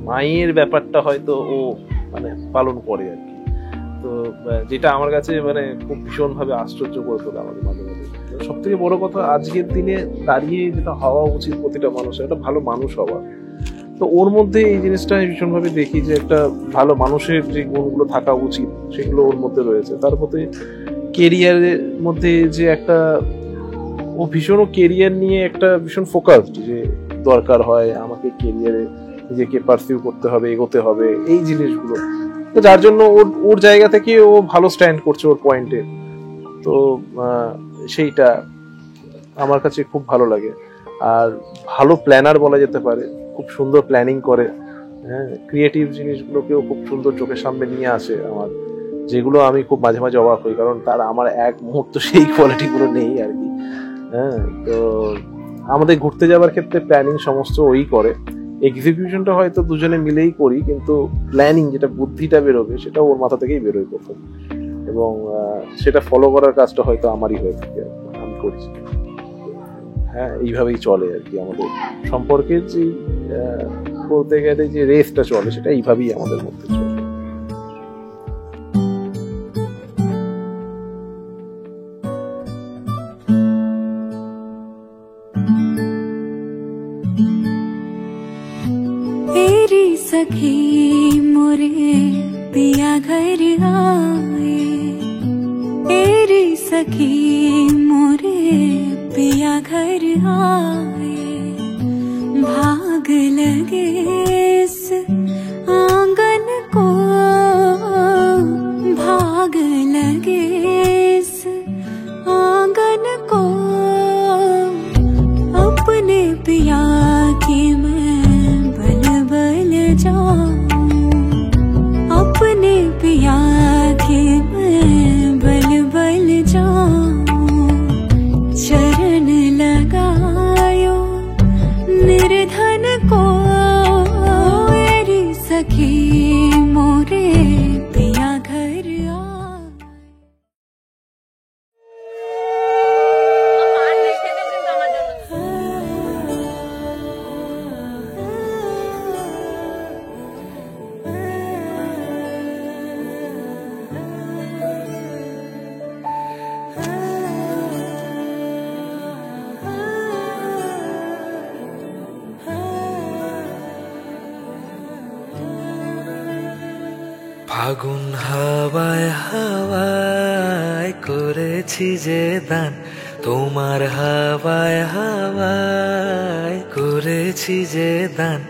মায়ের ব্যাপারটা হয়তো ও মানে পালন করে আর কি। তো যেটা আমার কাছে মানে খুব ভীষণভাবে আশ্চর্য করে তোলে আমাদের মাঝে মাঝে। সব থেকে বড় কথা আজকের দিনে দাঁড়িয়ে যেটা হওয়া উচিত প্রতিটা মানুষের, একটা ভালো মানুষ হওয়া। তো ওর মধ্যে এই জিনিসটা ভীষণভাবে দেখি যে একটা ভালো মানুষের যে গুণগুলো থাকা উচিত সেগুলো ওর মধ্যে রয়েছে। তার মধ্যে কেরিয়ারের মধ্যে যে একটা ও ভীষণ কেরিয়ার নিয়ে একটা ভীষণ ফোকাসড, যে দরকার হয় আমাকে কেরিয়ারে নিজেকে পারসিউ করতে হবে, এগোতে হবে, এই জিনিসগুলো। তো যার জন্য ওর জায়গা থেকে ও ভালো স্ট্যান্ড করছে ওর পয়েন্টে। তো সেইটা আমার কাছে খুব ভালো লাগে। আর ভালো প্ল্যানার বলা যেতে পারে, খুব সুন্দর প্ল্যানিং করে, হ্যাঁ ক্রিয়েটিভ জিনিসগুলোকেও খুব সুন্দর চোখের সামনে নিয়ে আসে আমার, যেগুলো আমি খুব মাঝে মাঝে অবাক হই, কারণ তার আমার এক মুহূর্ত সেই কোয়ালিটিগুলো নেই আর কি। হ্যাঁ, তো আমাদের ঘুরতে যাওয়ার ক্ষেত্রে প্ল্যানিং সমস্ত ওই করে, এক্সিকিউশনটা হয়তো দুজনে মিলেই করি, কিন্তু প্ল্যানিং যেটা বুদ্ধিটা বেরোবে সেটা ওর মাথা থেকেই বেরোয় প্রথম, এবং সেটা ফলো করার কাজটা হয়তো আমারই হয়ে থাকে, আমি করছি। হ্যাঁ, এইভাবেই চলে আর কি আমাদের সম্পর্কের যে বলতে গেলে যে রেসটা চলে, সেটা এইভাবেই আমাদের মধ্যে চলে। सखी मोरे पिया घर आए, तेरी सखी मोरे पिया घर आए, भाग लगे इस आंगन को, भाग लगे इस आंगन को, अपने पिया की अपने पिया के मैं बल बल जाऊं, चरण लगायो निर्धन को, मेरी सखी मोरे पिया घर ফাগুন হাওয়ায় হাওয়ায় করেছি যে দান, তোমার হাওয়ায় হাওয়ায় করেছি যে দান।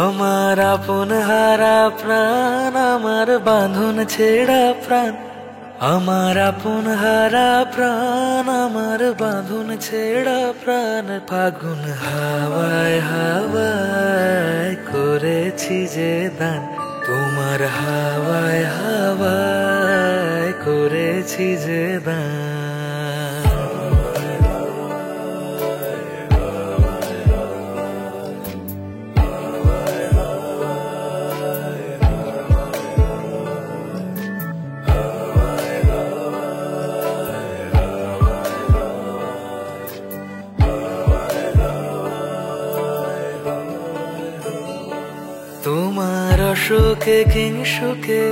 আমার আপন হারা প্রাণ, আমার বাঁধন ছেড়া প্রাণ, আমার আপন হারা প্রাণ, আমার বাঁধন ছেড়া প্রাণ। ফাগুন হাওয়ায় হাওয়ায় করেছি যে দান, তোমার হাওয়ায় হাওয়ায় করেছি যে দান। তোমার অশোকে কিংসুকে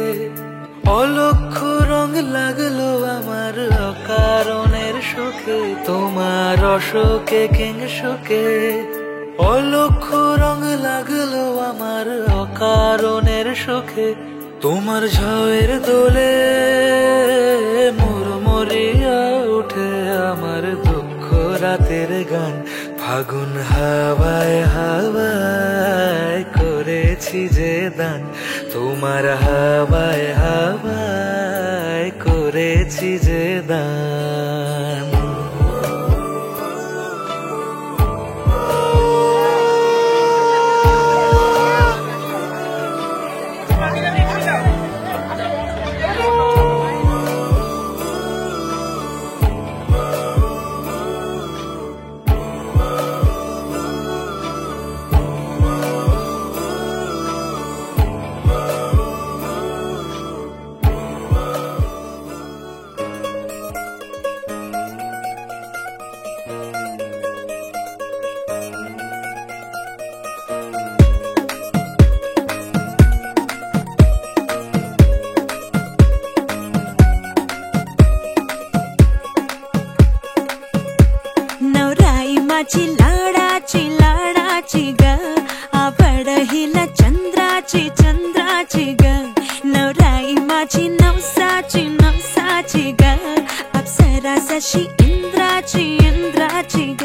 অলক্ষ রং লাগলো আমার অকারণের সুখে। তোমার অশোকে কিংসুকে অলক্ষ রং লাগলো আমার অকারণের সুখে। তোমার ঝড়ের দোলে মুড়মুড়িয়া উঠে আমার দুঃখ রাতের গান। ফাগুন হাওয়ায় হাওয়ায় করেছি যে দান, তোমার হাওয়ায় হাওয়ায় করেছি যে দান। नवराई माझी लाडाची ग, आवड हिला चंद्राची चंद्राची ग। नवराई माझी नवसाची नवसाची ग, अप्सरा जशी इंद्राची इंद्राची ग।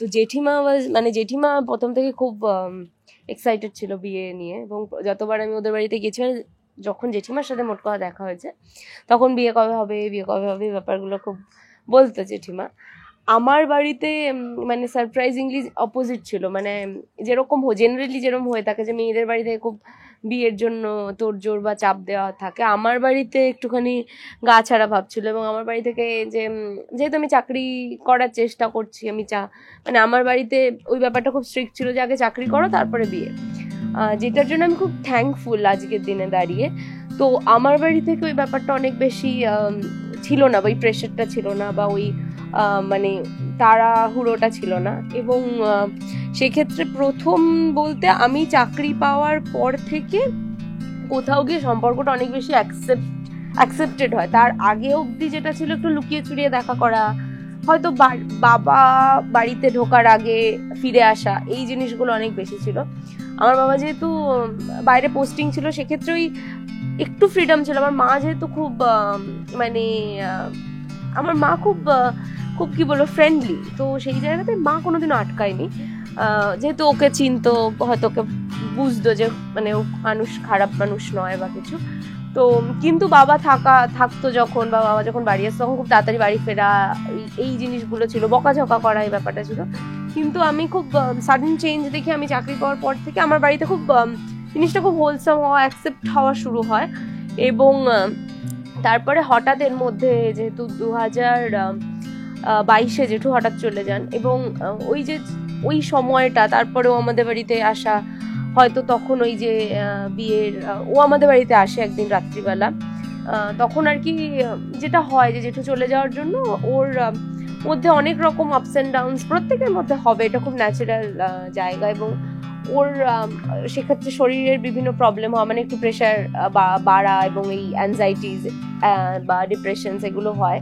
তো জেঠিমা প্রথম থেকে খুব এক্সাইটেড ছিল বিয়ে নিয়ে, এবং যতবার আমি ওদের বাড়িতে গেছিলাম, যখন জেঠিমার সাথে মোট কথা দেখা হয়েছে তখন বিয়ে কবে হবে ব্যাপারগুলো খুব বলতো জেঠিমা। আমার বাড়িতে মানে সারপ্রাইজিংলি অপোজিট ছিল, মানে যেরকম জেনারেলি যেরকম হয়ে থাকে যে মেয়েদের বাড়িতে খুব বিয়ের জন্য তোড়জোড় বা চাপ দেওয়া থাকে, আমার বাড়িতে একটুখানি গা ছাড়া ভাবছিল। এবং আমার বাড়ি থেকে যেহেতু আমি চাকরি করার চেষ্টা করছি, মানে আমার বাড়িতে ওই ব্যাপারটা খুব স্ট্রিক্ট ছিল যে আগে চাকরি করো তারপরে বিয়ে, যেটার জন্য আমি খুব থ্যাঙ্কফুল আজকের দিনে দাঁড়িয়ে। তো আমার বাড়ি থেকে ওই ব্যাপারটা অনেক বেশি ছিল না, ওই প্রেশারটা ছিল না, বা ওই মানে তাড়াহুড়োটা ছিল না। এবং সেক্ষেত্রে প্রথম বলতে আমি চাকরি পাওয়ার পর থেকে কোথাও গিয়ে সম্পর্কটা অনেক বেশি অ্যাকসেপ্টেড হয়। তার আগে অবধি যেটা ছিল একটু লুকিয়ে চুরিয়ে দেখা করা, হয়তো বাবা বাড়িতে ঢোকার আগে ফিরে আসা, এই জিনিসগুলো অনেক বেশি ছিল। আমার বাবা যেহেতু বাইরে পোস্টিং ছিল, সেক্ষেত্রে ওই একটু ফ্রিডম ছিল। আমার মা যেহেতু খুব মানে আমার মা খুব কি বলবো ফ্রেন্ডলি, তো সেই জায়গাতে মা কোনোদিনও আটকায়নি। যেহেতু ওকে চিনতো, হয়তো ওকে বুঝতো যে মানে ও মানুষ, খারাপ মানুষ নয় বা কিছু। তো কিন্তু বাবা থাকতো যখন, বা বাবা যখন বাড়ি আসতো তখন খুব তাড়াতাড়ি বাড়ি ফেরা, এই জিনিসগুলো ছিল, বকাঝকা করা, এই ব্যাপারটা ছিল। কিন্তু আমি খুব সাডেন চেঞ্জ দেখি আমি চাকরি পাওয়ার পর থেকে আমার বাড়িতে খুব জিনিসটা খুব হোলসাম হওয়া, অ্যাকসেপ্ট হওয়া শুরু হয়। এবং তারপরে হঠাৎ এর মধ্যে যেহেতু 2022-এ জেঠু হঠাৎ চলে যান, এবং ওই সময়টা তারপরেও আমাদের বাড়িতে আসা, হয়তো তখন ওই যে বিয়ের ও আমাদের বাড়িতে আসে একদিন রাত্রিবেলা, তখন আর কি যেটা হয় যে জেঠু চলে যাওয়ার জন্য ওর মধ্যে অনেক রকম আপস অ্যান্ড ডাউনস প্রত্যেকের মধ্যে হবে, এটা খুব ন্যাচারাল জায়গা। এবং ওর সেক্ষেত্রে শরীরের বিভিন্ন প্রবলেম হয়, মানে একটু প্রেশার বাড়া, এবং এই অ্যাংজাইটিস বা ডিপ্রেশন এগুলো হয়।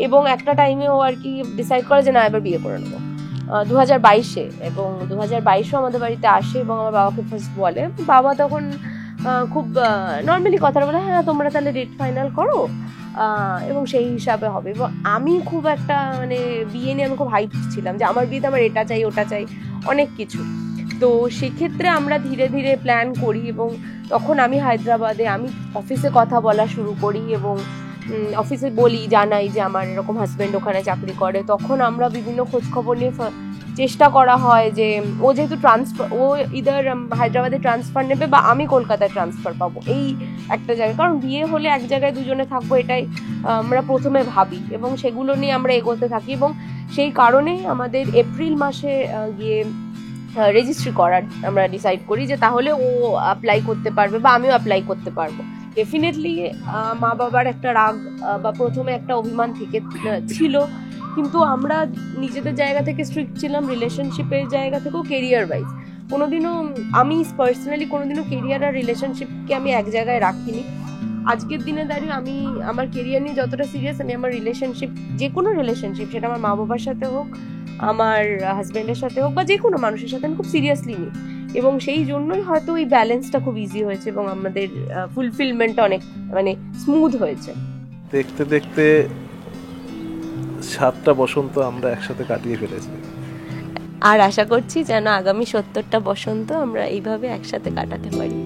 এবং একটা টাইমে ও আর কি ডিসাইড করে যে না, এবার বিয়ে করে নেবো 2022-এ। এবং 2022-ও আমাদের বাড়িতে আসে, এবং আমার বাবাকে ফার্স্ট বলে। বাবা তখন খুব নর্মালি কথাটা বলে, হ্যাঁ তোমরা তাহলে ডেট ফাইনাল করো এবং সেই হিসাবে হবে। এবং আমি খুব একটা মানে বিয়ে নিয়ে আমি খুব হাইপ ছিলাম যে আমার বিয়েতে আমার এটা চাই ওটা চাই অনেক কিছু। তো সেক্ষেত্রে আমরা ধীরে ধীরে প্ল্যান করি, এবং তখন আমি হায়দ্রাবাদে, আমি অফিসে কথা বলা শুরু করি, এবং অফিসে জানাই যে আমার এরকম হাজব্যান্ড ওখানে চাকরি করে। তখন আমরা বিভিন্ন খোঁজখবর নিয়ে চেষ্টা করা হয় যে ও যেহেতু ও ইদার হায়দ্রাবাদে ট্রান্সফার নেবে বা আমি কলকাতায় ট্রান্সফার পাবো, এই একটা জায়গায়। কারণ বিয়ে হলে এক জায়গায় দুজনে থাকবো, এটাই আমরা প্রথমে ভাবি, এবং সেগুলো নিয়ে আমরা এগোতে থাকি। এবং সেই কারণেই আমাদের এপ্রিল মাসে গিয়ে রেজিস্ট্রি করার আমরা ডিসাইড করি, যে তাহলে ও অ্যাপ্লাই করতে পারবে বা আমিও অ্যাপ্লাই করতে পারবো। ডেফিনেটলি মা বাবার একটা রাগ বা প্রথমে একটা অভিমান থেকে ছিল, কিন্তু আমরা নিজেদের জায়গা থেকে স্ট্রিক্ট ছিলাম, রিলেশনশিপের জায়গা থেকেও কেরিয়ার ওয়াইজ কোনোদিনও আমি পার্সোনালি কোনোদিনও কেরিয়ার আর রিলেশনশিপকে আমি এক জায়গায় রাখিনি। আজকের দিনে দাঁড়িয়ে আমি আমার কেরিয়ার নিয়ে যতটা সিরিয়াস, আমি আমার রিলেশনশিপ, যে কোনো রিলেশনশিপ, সেটা আমার মা বাবার সাথে হোক, আমার হাজব্যান্ডের সাথে হোক, বা যে কোনো মানুষের সাথে আমি খুব সিরিয়াসলি নিই। এবং সেই জন্যই হয়তো ওই ব্যালেন্সটা খুব ইজি হয়েছে, এবং আমাদের ফুলফিলমেন্টটা অনেক মানে স্মুথ হয়েছে। দেখতে দেখতে 7টা বসন্ত আমরা একসাথে কাটিয়ে ফেলেছি, আর আশা করছি যেন আগামী 70টা বসন্ত আমরা এইভাবে একসাথে কাটাতে পারি।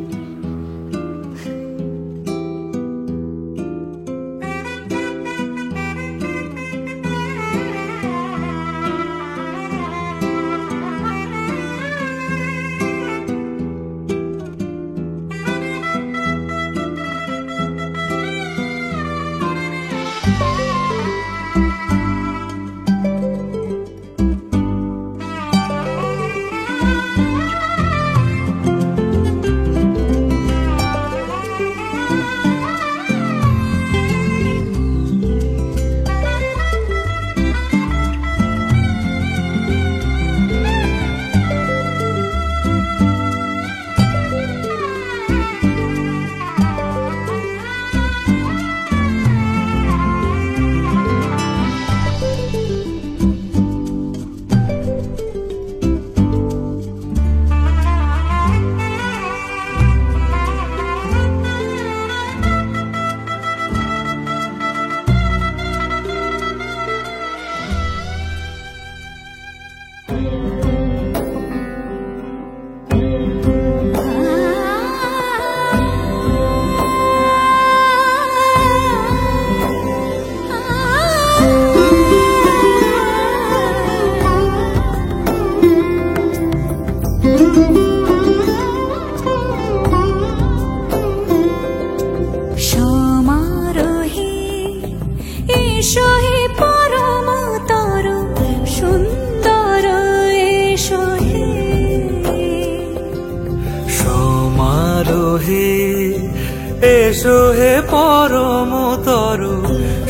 এসো হে পরমতর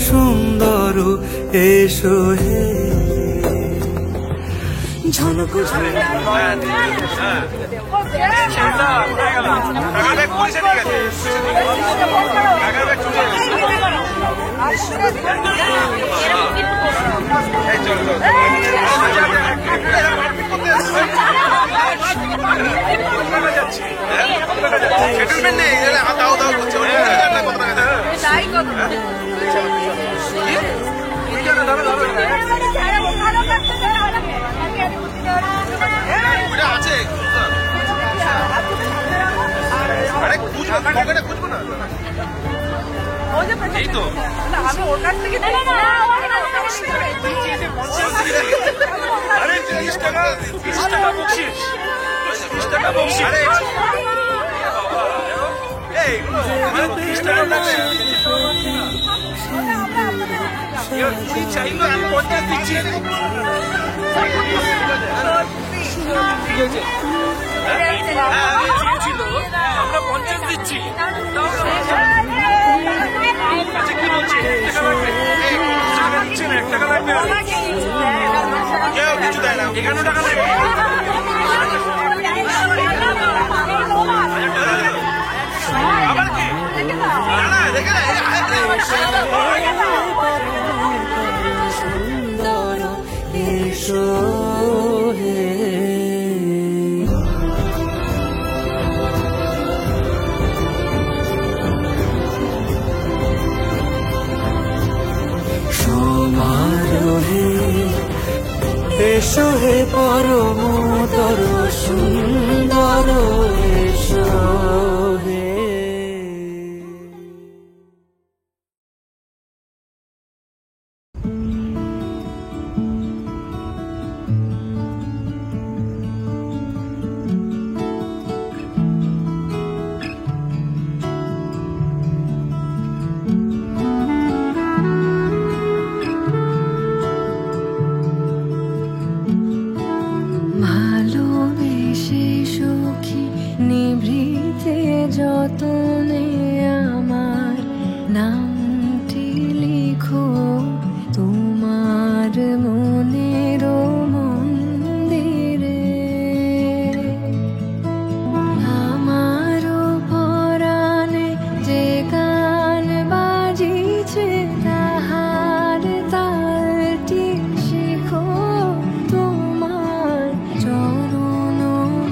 সুন্দর এসো হে ঝলক সেটেলমেন্ট নেই দাও দাও করছে আছে আরে খুঁজবো না এই তো আমি ওর কাছ থেকে আরে 30 টাকা বকশিশ 30 টাকা বকশিশ আরে এই আমার 30 টাকা বকশিশ চাইলো আমি 50 দিচ্ছি আমরা 50 দিচ্ছি আচ্ছা কি বলছি দিচ্ছি না 1 টাকা লাগবে কেউ কিছু দেয় না 11 টাকা লাগবে আবার কি না দেখে না সুন্দর এসো হে সমারোহে এসো হে পরমতর সুন্দর এসো হে ভালোবেসে সখী নিভৃতে যতনে আমার নামটি লিখো তোমার মনের মন্দিরে আমার পরাণে যে গান বাজিছে তাহার তালটি শিখো তোমার চরণ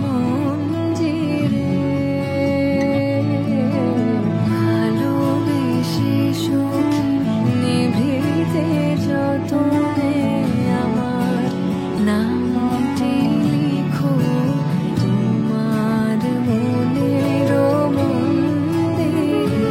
মঞ্জিরে ভালোবেসে সখী নিভৃতে যতনে আমার নামটি লিখো তোমার মনের মন্দিরে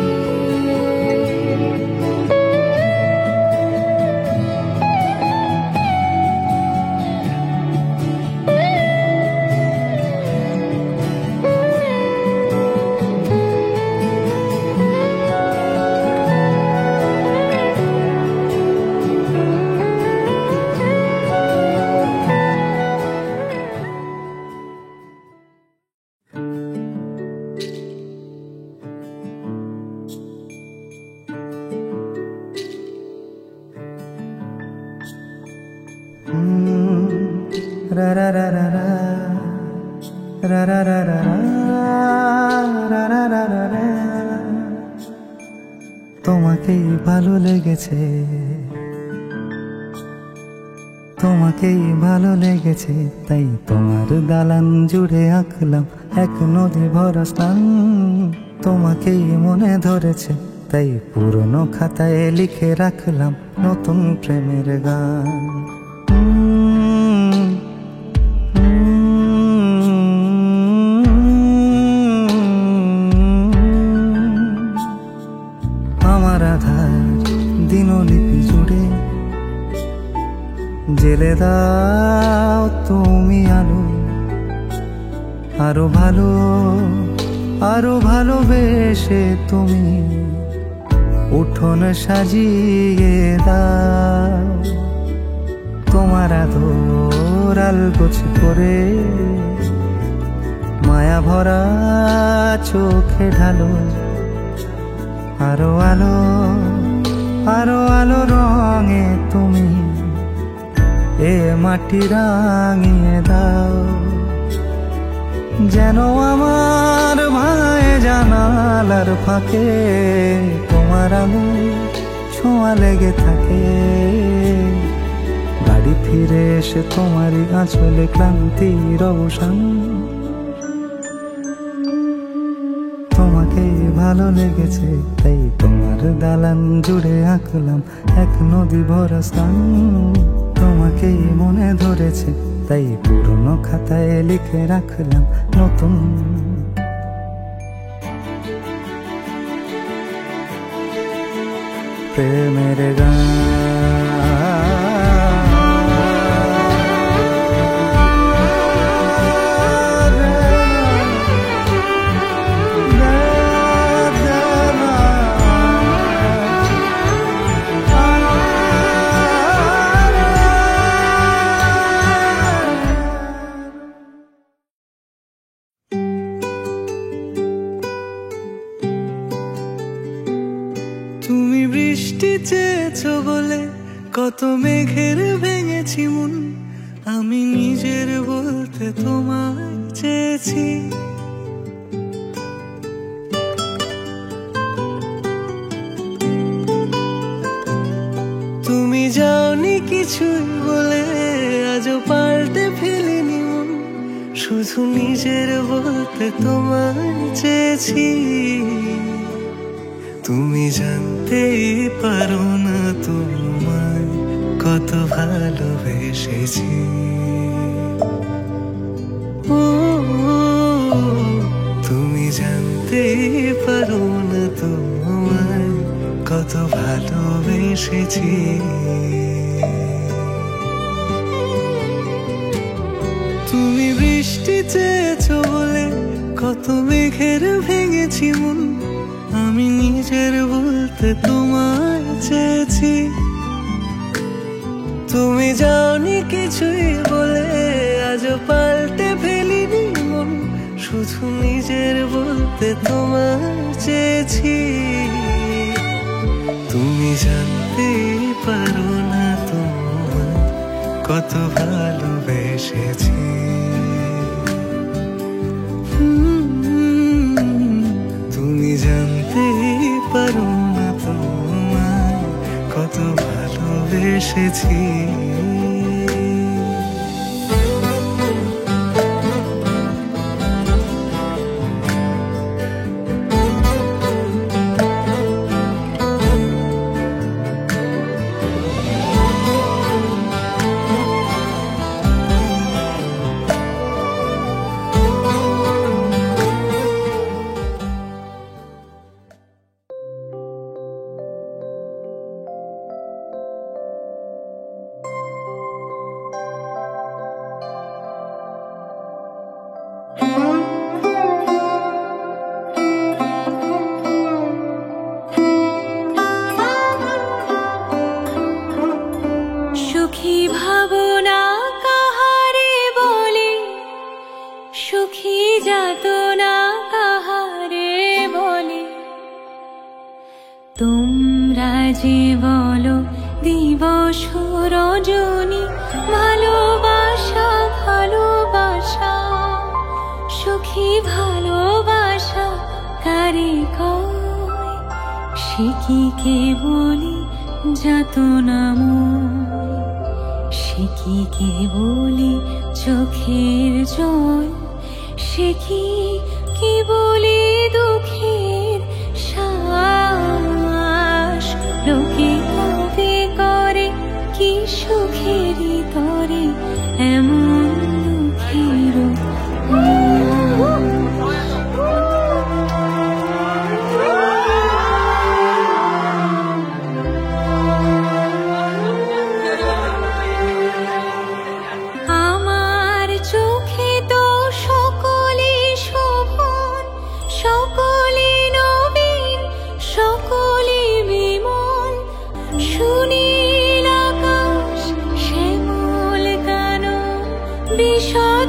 তোমাকেই ভালো লেগেছে তোমাকেই ভালো লেগেছে তাই তোমার দালান জুড়ে আঁকলাম এক নদী ভরা স্থান তোমাকেই মনে ধরেছে তাই পুরনো খাতায় লিখে রাখলাম নতুন প্রেমের গান তুমি আলো, আরো ভালোবেসে তুমি উঠোন সাজিয়ে দাও। তোমার আদর আলগোছ করে মায়া ভরা চোখে ঢালো, আরো আলো রঙে তুমি এ মাটি রাঙিয়ে দাও। যেন আমার ভাই জানালার ফাঁকে তোমার আলো ছোঁয়া লেগে থাকে। বাড়ি ফিরে এসে তোমারই আঁচলে ক্লান্তির অবসান। তোমাকে ভালো লেগেছে তাই তোমার দালান জুড়ে আঁকলাম এক নদী ভরা স্থান। তোমাকেই মনে ধরেছে তাই পুরনো খাতায় লিখে রাখলাম নতুন। প্রেমের গান তুমি বৃষ্টি চেয়েছো বলে কত মেঘের ভেঙেছি মন। আমি নিজের বলতে তোমায় চেয়েছি। তুমি যাওনি কিছুই বলে আজও পাল্টে ফেলিনি মন। শুধু নিজের বলতে তোমায় চেয়েছি। তুমি জানতেই পারো না তোমায় কত ভালোবেসেছি। ও তুমি জানতেই পারো না তোমায় কত ভালোবেসেছি। তুমি বৃষ্টি চেয়েছো বলে কত মেঘের ভেঙেছি মন। আমি নিজের বলতে তোমায় চেয়েছি। তুমি যাওনি কিছুই বলে আজও পাল্টে ফেলিনি মন। শুধু নিজের বলতে তোমায় চেয়েছি। তুমি জানতেই পারো না তোমায় কত ভালোবেসেছি। তুমি জানতেই পারো না তোমায় কত ভালোবেসেছি। সুখী ভাবনা কাহারে বলে, সুখী যাতনা কাহারে বলে। তোমরা যে বলো দিবস রজনী ভালোবাসা ভালোবাসা। সুখী ভালোবাসা কারে কয়, সে কি কেবলি যাতনাময়। সে কি কেবলি চোখের জল, সে কি কেবলি দুঃখের শ্বাস। লোকে কবে করে কি সুখের তরে এমন দুঃখের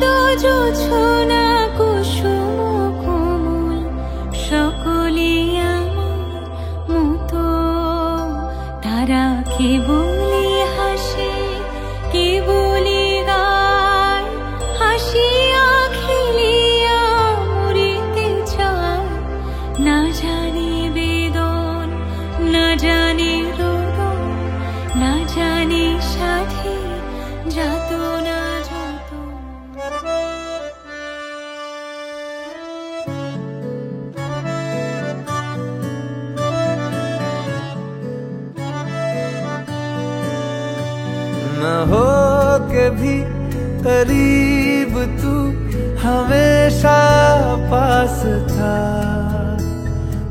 আলো জোছনা কুসুম কোমল সকলে আমার মতো। তারা কেবলি হাসে কেবলি গায়, হাসিয়া খেলিয়া মরিতে চায়। না জানি বেদন না জানি রোদন, না জানি সাথী যাতনা যত। न हो के भी करीब तू हमेशा पास था,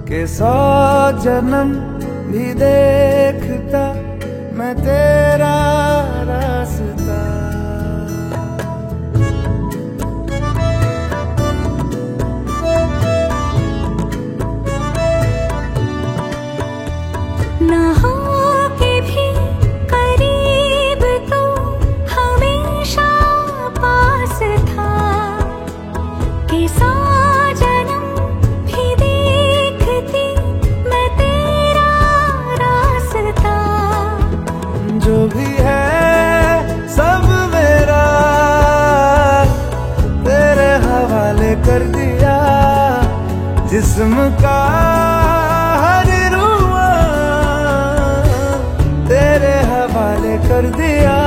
कि 100 जन्म भी देखता मैं तेरा रास्ता। न हो के भी करीब तू हमेशा पास था, कि 100 जन्म भी देखती मैं तेरा रास्ता। जो भी है सब मेरा तेरे हवाले कर दिया, जिस्म का हर रुआ तेरे हवाले कर दिया।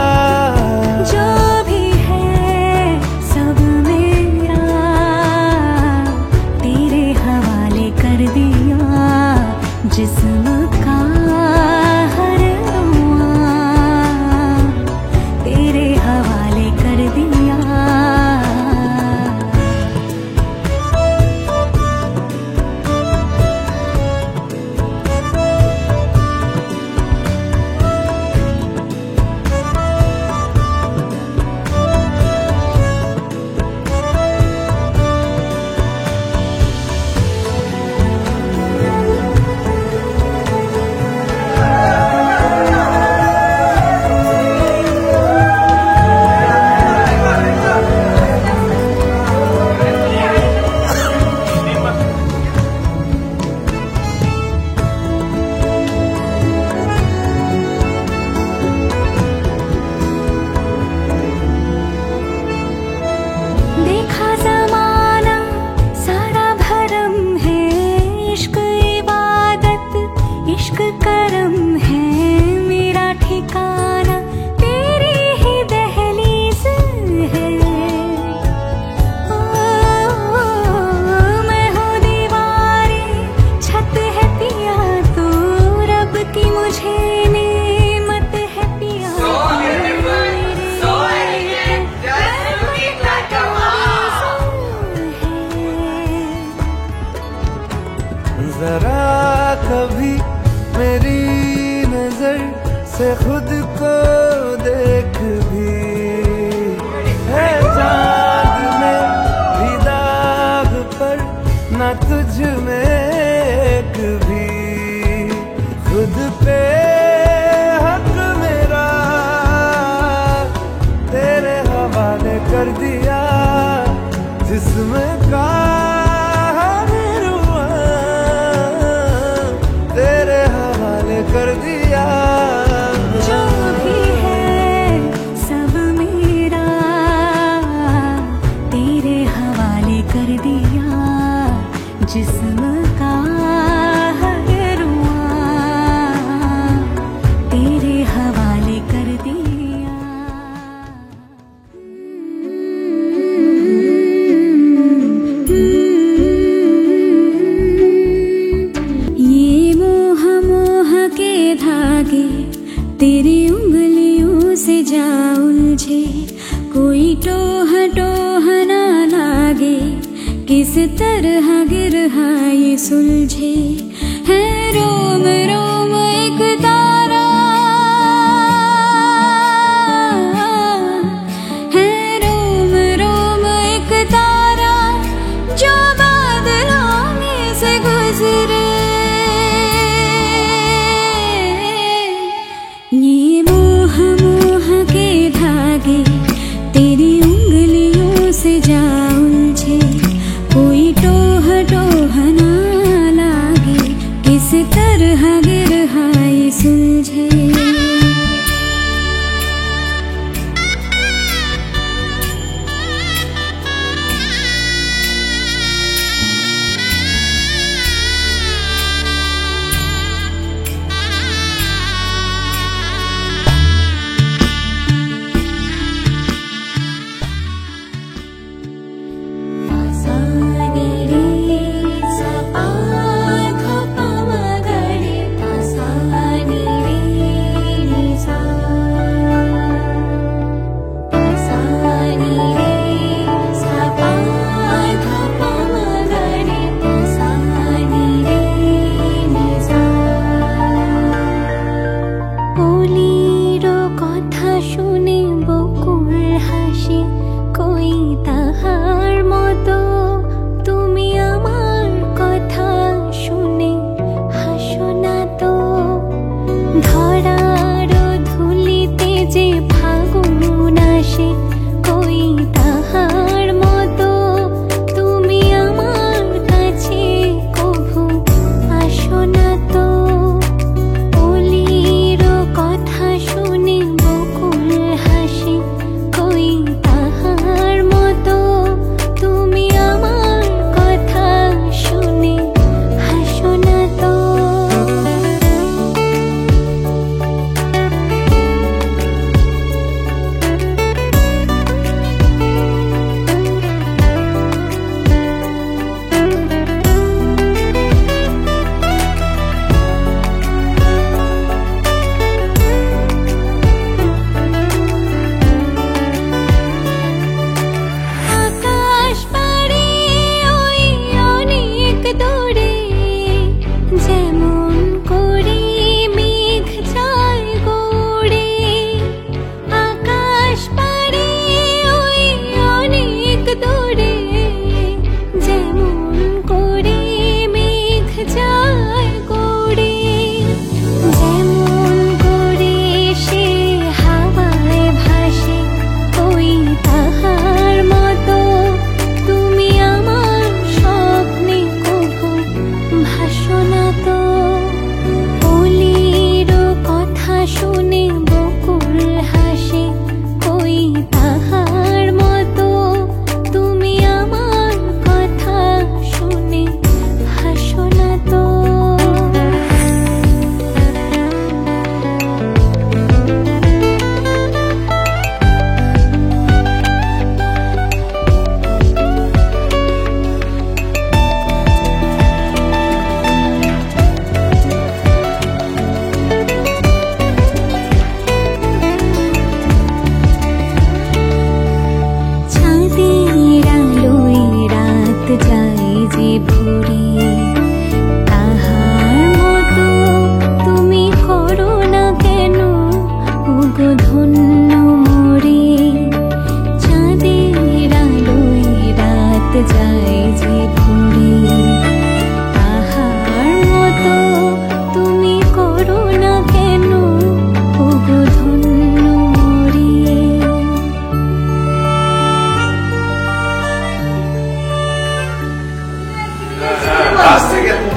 जो भी है सब मेरा तेरे हवाले कर दिया, जिस्म का हर रुआ तेरे हवाले कर दिया। देखा ज़माना सारा भरम है, इश्क इबादत इश्क करम है। मेरा ठिकाना तेरी ही दहलीज है। ओ, मैं हूँ दीवारें छत है पिया तू, रब की मुझे नेमत है पिया तू। जरा कभी मेरी नजर से खुद को देख भी, है चाँद में भी दाग पर न तुझ में एक भी। खुद पे हक मेरा तेरे हवाले कर दिया, जिस्म का कर दिया। जो भी है सब मेरा तेरे हवाले कर दिया, जिस्म का हर रुआ तेरे हवाले कर दिया। ये मोह मोह के धागे तेरी उंगलियों से जा उलझे, कोई टोह टोह ना लागे, किस तरह गिरहा ये सुलझे। है रोम रोम एक तारा, है रोम रोम एक तारा, जो बादलों में से गुजरे। ये मोह मोह के धागे तेरी उंगलियों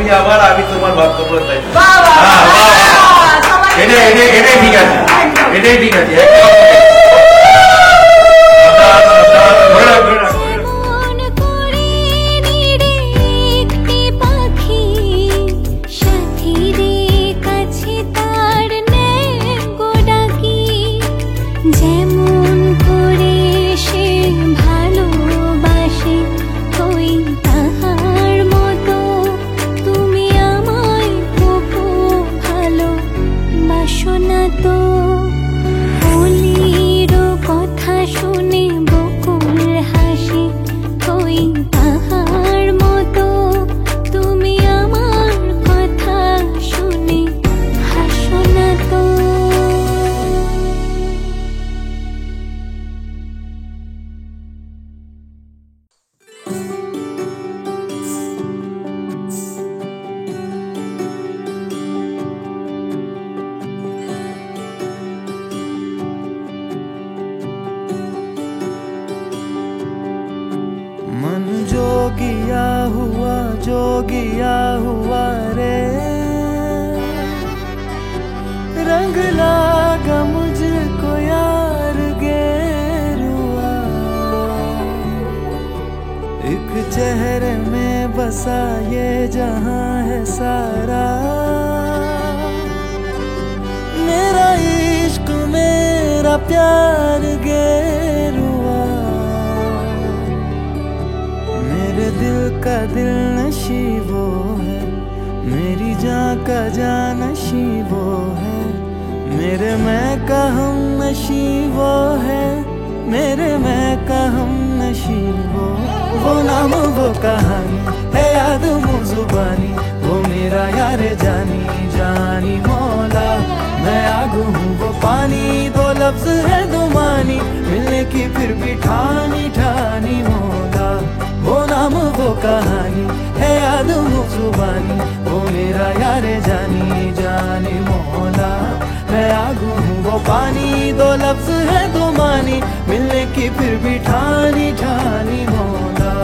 তুমি আমার, আমি তোমার ভাগ্যপ্রদ তাই। বাহ বাহ হ্যাঁ, বাহ, বাহ। বাহ, সবাই এটাই ঠিক আছে, এটাই ঠিক আছে। মন করে নিরে একটি পাখি সাথীরে কাছে তার নেগো ডাকি যেমন করে সে ভালোবাসে ওই তাহার মতো তুমি আমায় খুব ভালোবাসো না তো বলির কথা শুনে বকুল হাসি ওই তাহার মতো তুমি আমার কথা শুনে হাসো না তো मन जोगिया हुआ रे रंग लागा मुझको यार गेरुआ एक चेहरे में बसा ये जहां है सारा मेरा इश्क मेरा प्यार गेरुआ मेरे दिल का दिल नशी वो है मेरी जान का जान नशी वो है मेरे मैं का हम नशी वो है मेरे मैं का हम नशी वो नाम वो कहानी है याद मुझ जुबानी वो मेरा यार जानी जानी मौला मैं आग हूँ वो पानी दो लफ्ज है दो मानी मिलने की फिर भी ठानी ठानी मौला वो नाम वो कहानी है याद मुझ जुबानी वो मेरा यार जानी जानी मौला मैं आग हूँ वो पानी दो लफ्ज है दो मानी मिलने की फिर भी ठानी ठानी मौला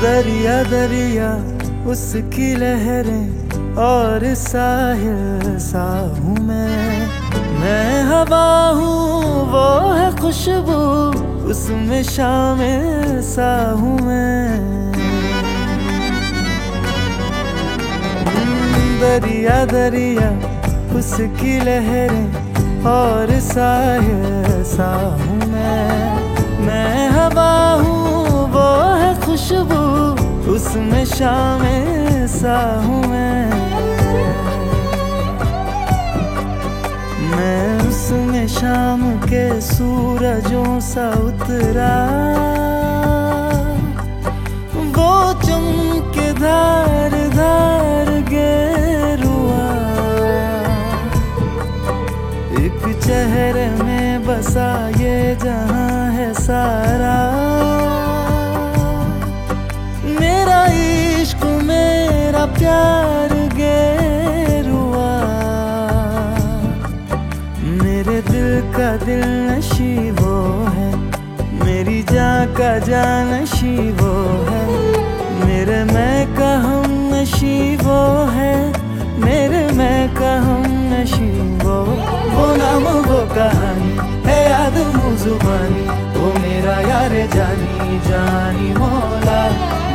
दरिया दरिया उसकी लहरें और साहिल सा हूँ मैं हवा हूँ वो है खुशबू उसमें शामिल सा हूँ मैं दरिया दरिया उसकी लहरें और साहिल सा हूँ मैं हवा हूँ वो है खुशबू उसमें शामिल सा हूँ मैं उसमें शाम के सूरजों सा उतरा वो चमके धार धार गेरुआ एक चेहरे में बसा ये जहां है सारा मेरा इश्क मेरा प्यार गेरुआ मेरे दिल का दिल नशी वो है मेरी जान का जान नशी वो है मेरे मैं का हम नशी वो है मेरे मैं का हम नशी वो नाम वो कहानी है याद मुझ जुबानी वो मेरा यार जानी जानी मौला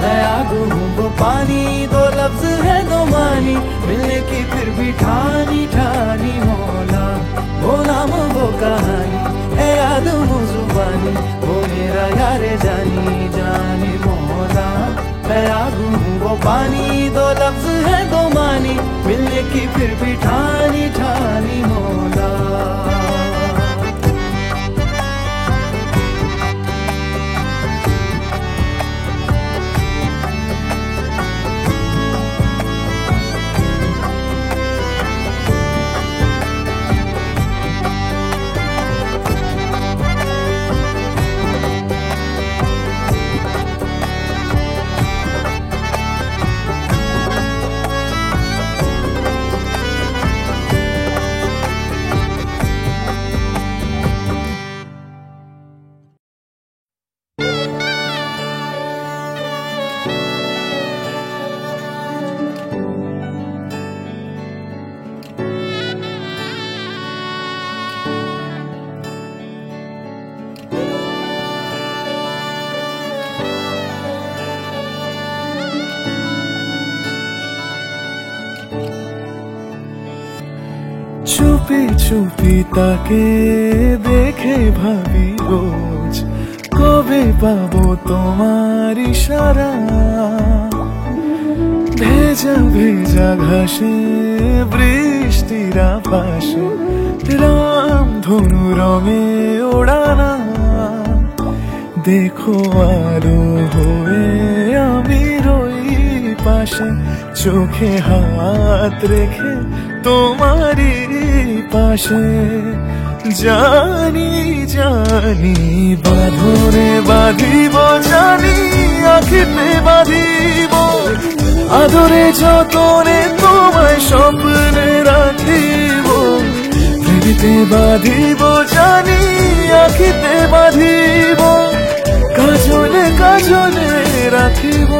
मैं आग हूँ वो पानी दो लफ्ज है दो मानी मिलने की फिर भी ठानी ठानी मौला वो नाम वो कहानी है याद मुझ जुबानी वो मेरा यार जानी जानी मौला मैं आग हूँ वो पानी दो लफ्ज है दो मानी मिलने की फिर भी ठानी ठानी मौला চুপি চুপি তাকে দেখে ভাবি রোজ, কবে পাবো তোমার ইশারা। ভেজা ভেজা ঘাসে বৃষ্টির আকাশে রাম ধনু রঙে ওড়ানা। দেখো আলো হয়ে আমি রই পাশে, চোখে হাত রেখে তোমারই পাশে। জানি জানি বাঁধনে বাঁধিব, জানি আঁখিতে বাঁধিব, আদরে যতনে তোমায় স্বপ্নে রাখিব। পৃথিবীতে বাঁধিব, জানি আঁখিতে বাঁধিব, কাজলে কাজলে রাখিব।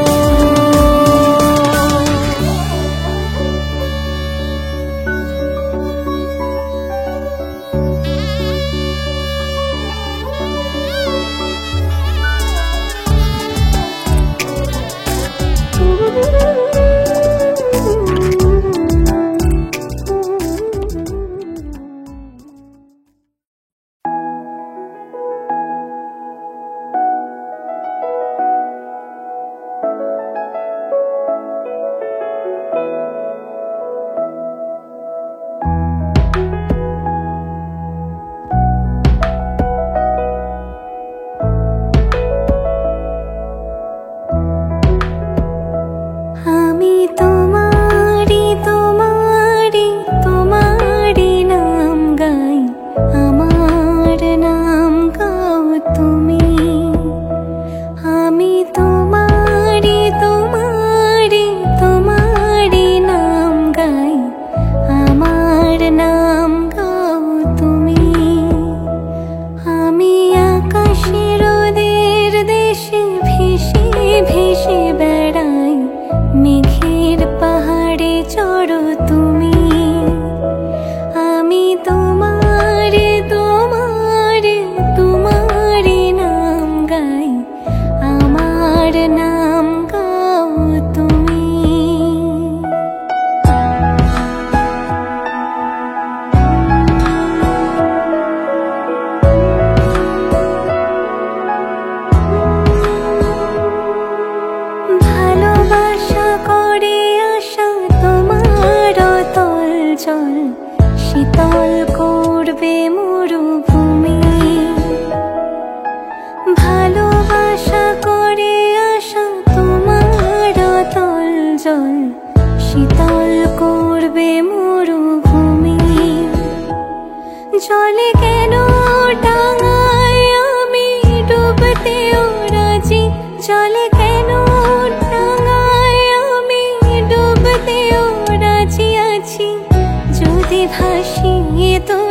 ভাসিয়ে তো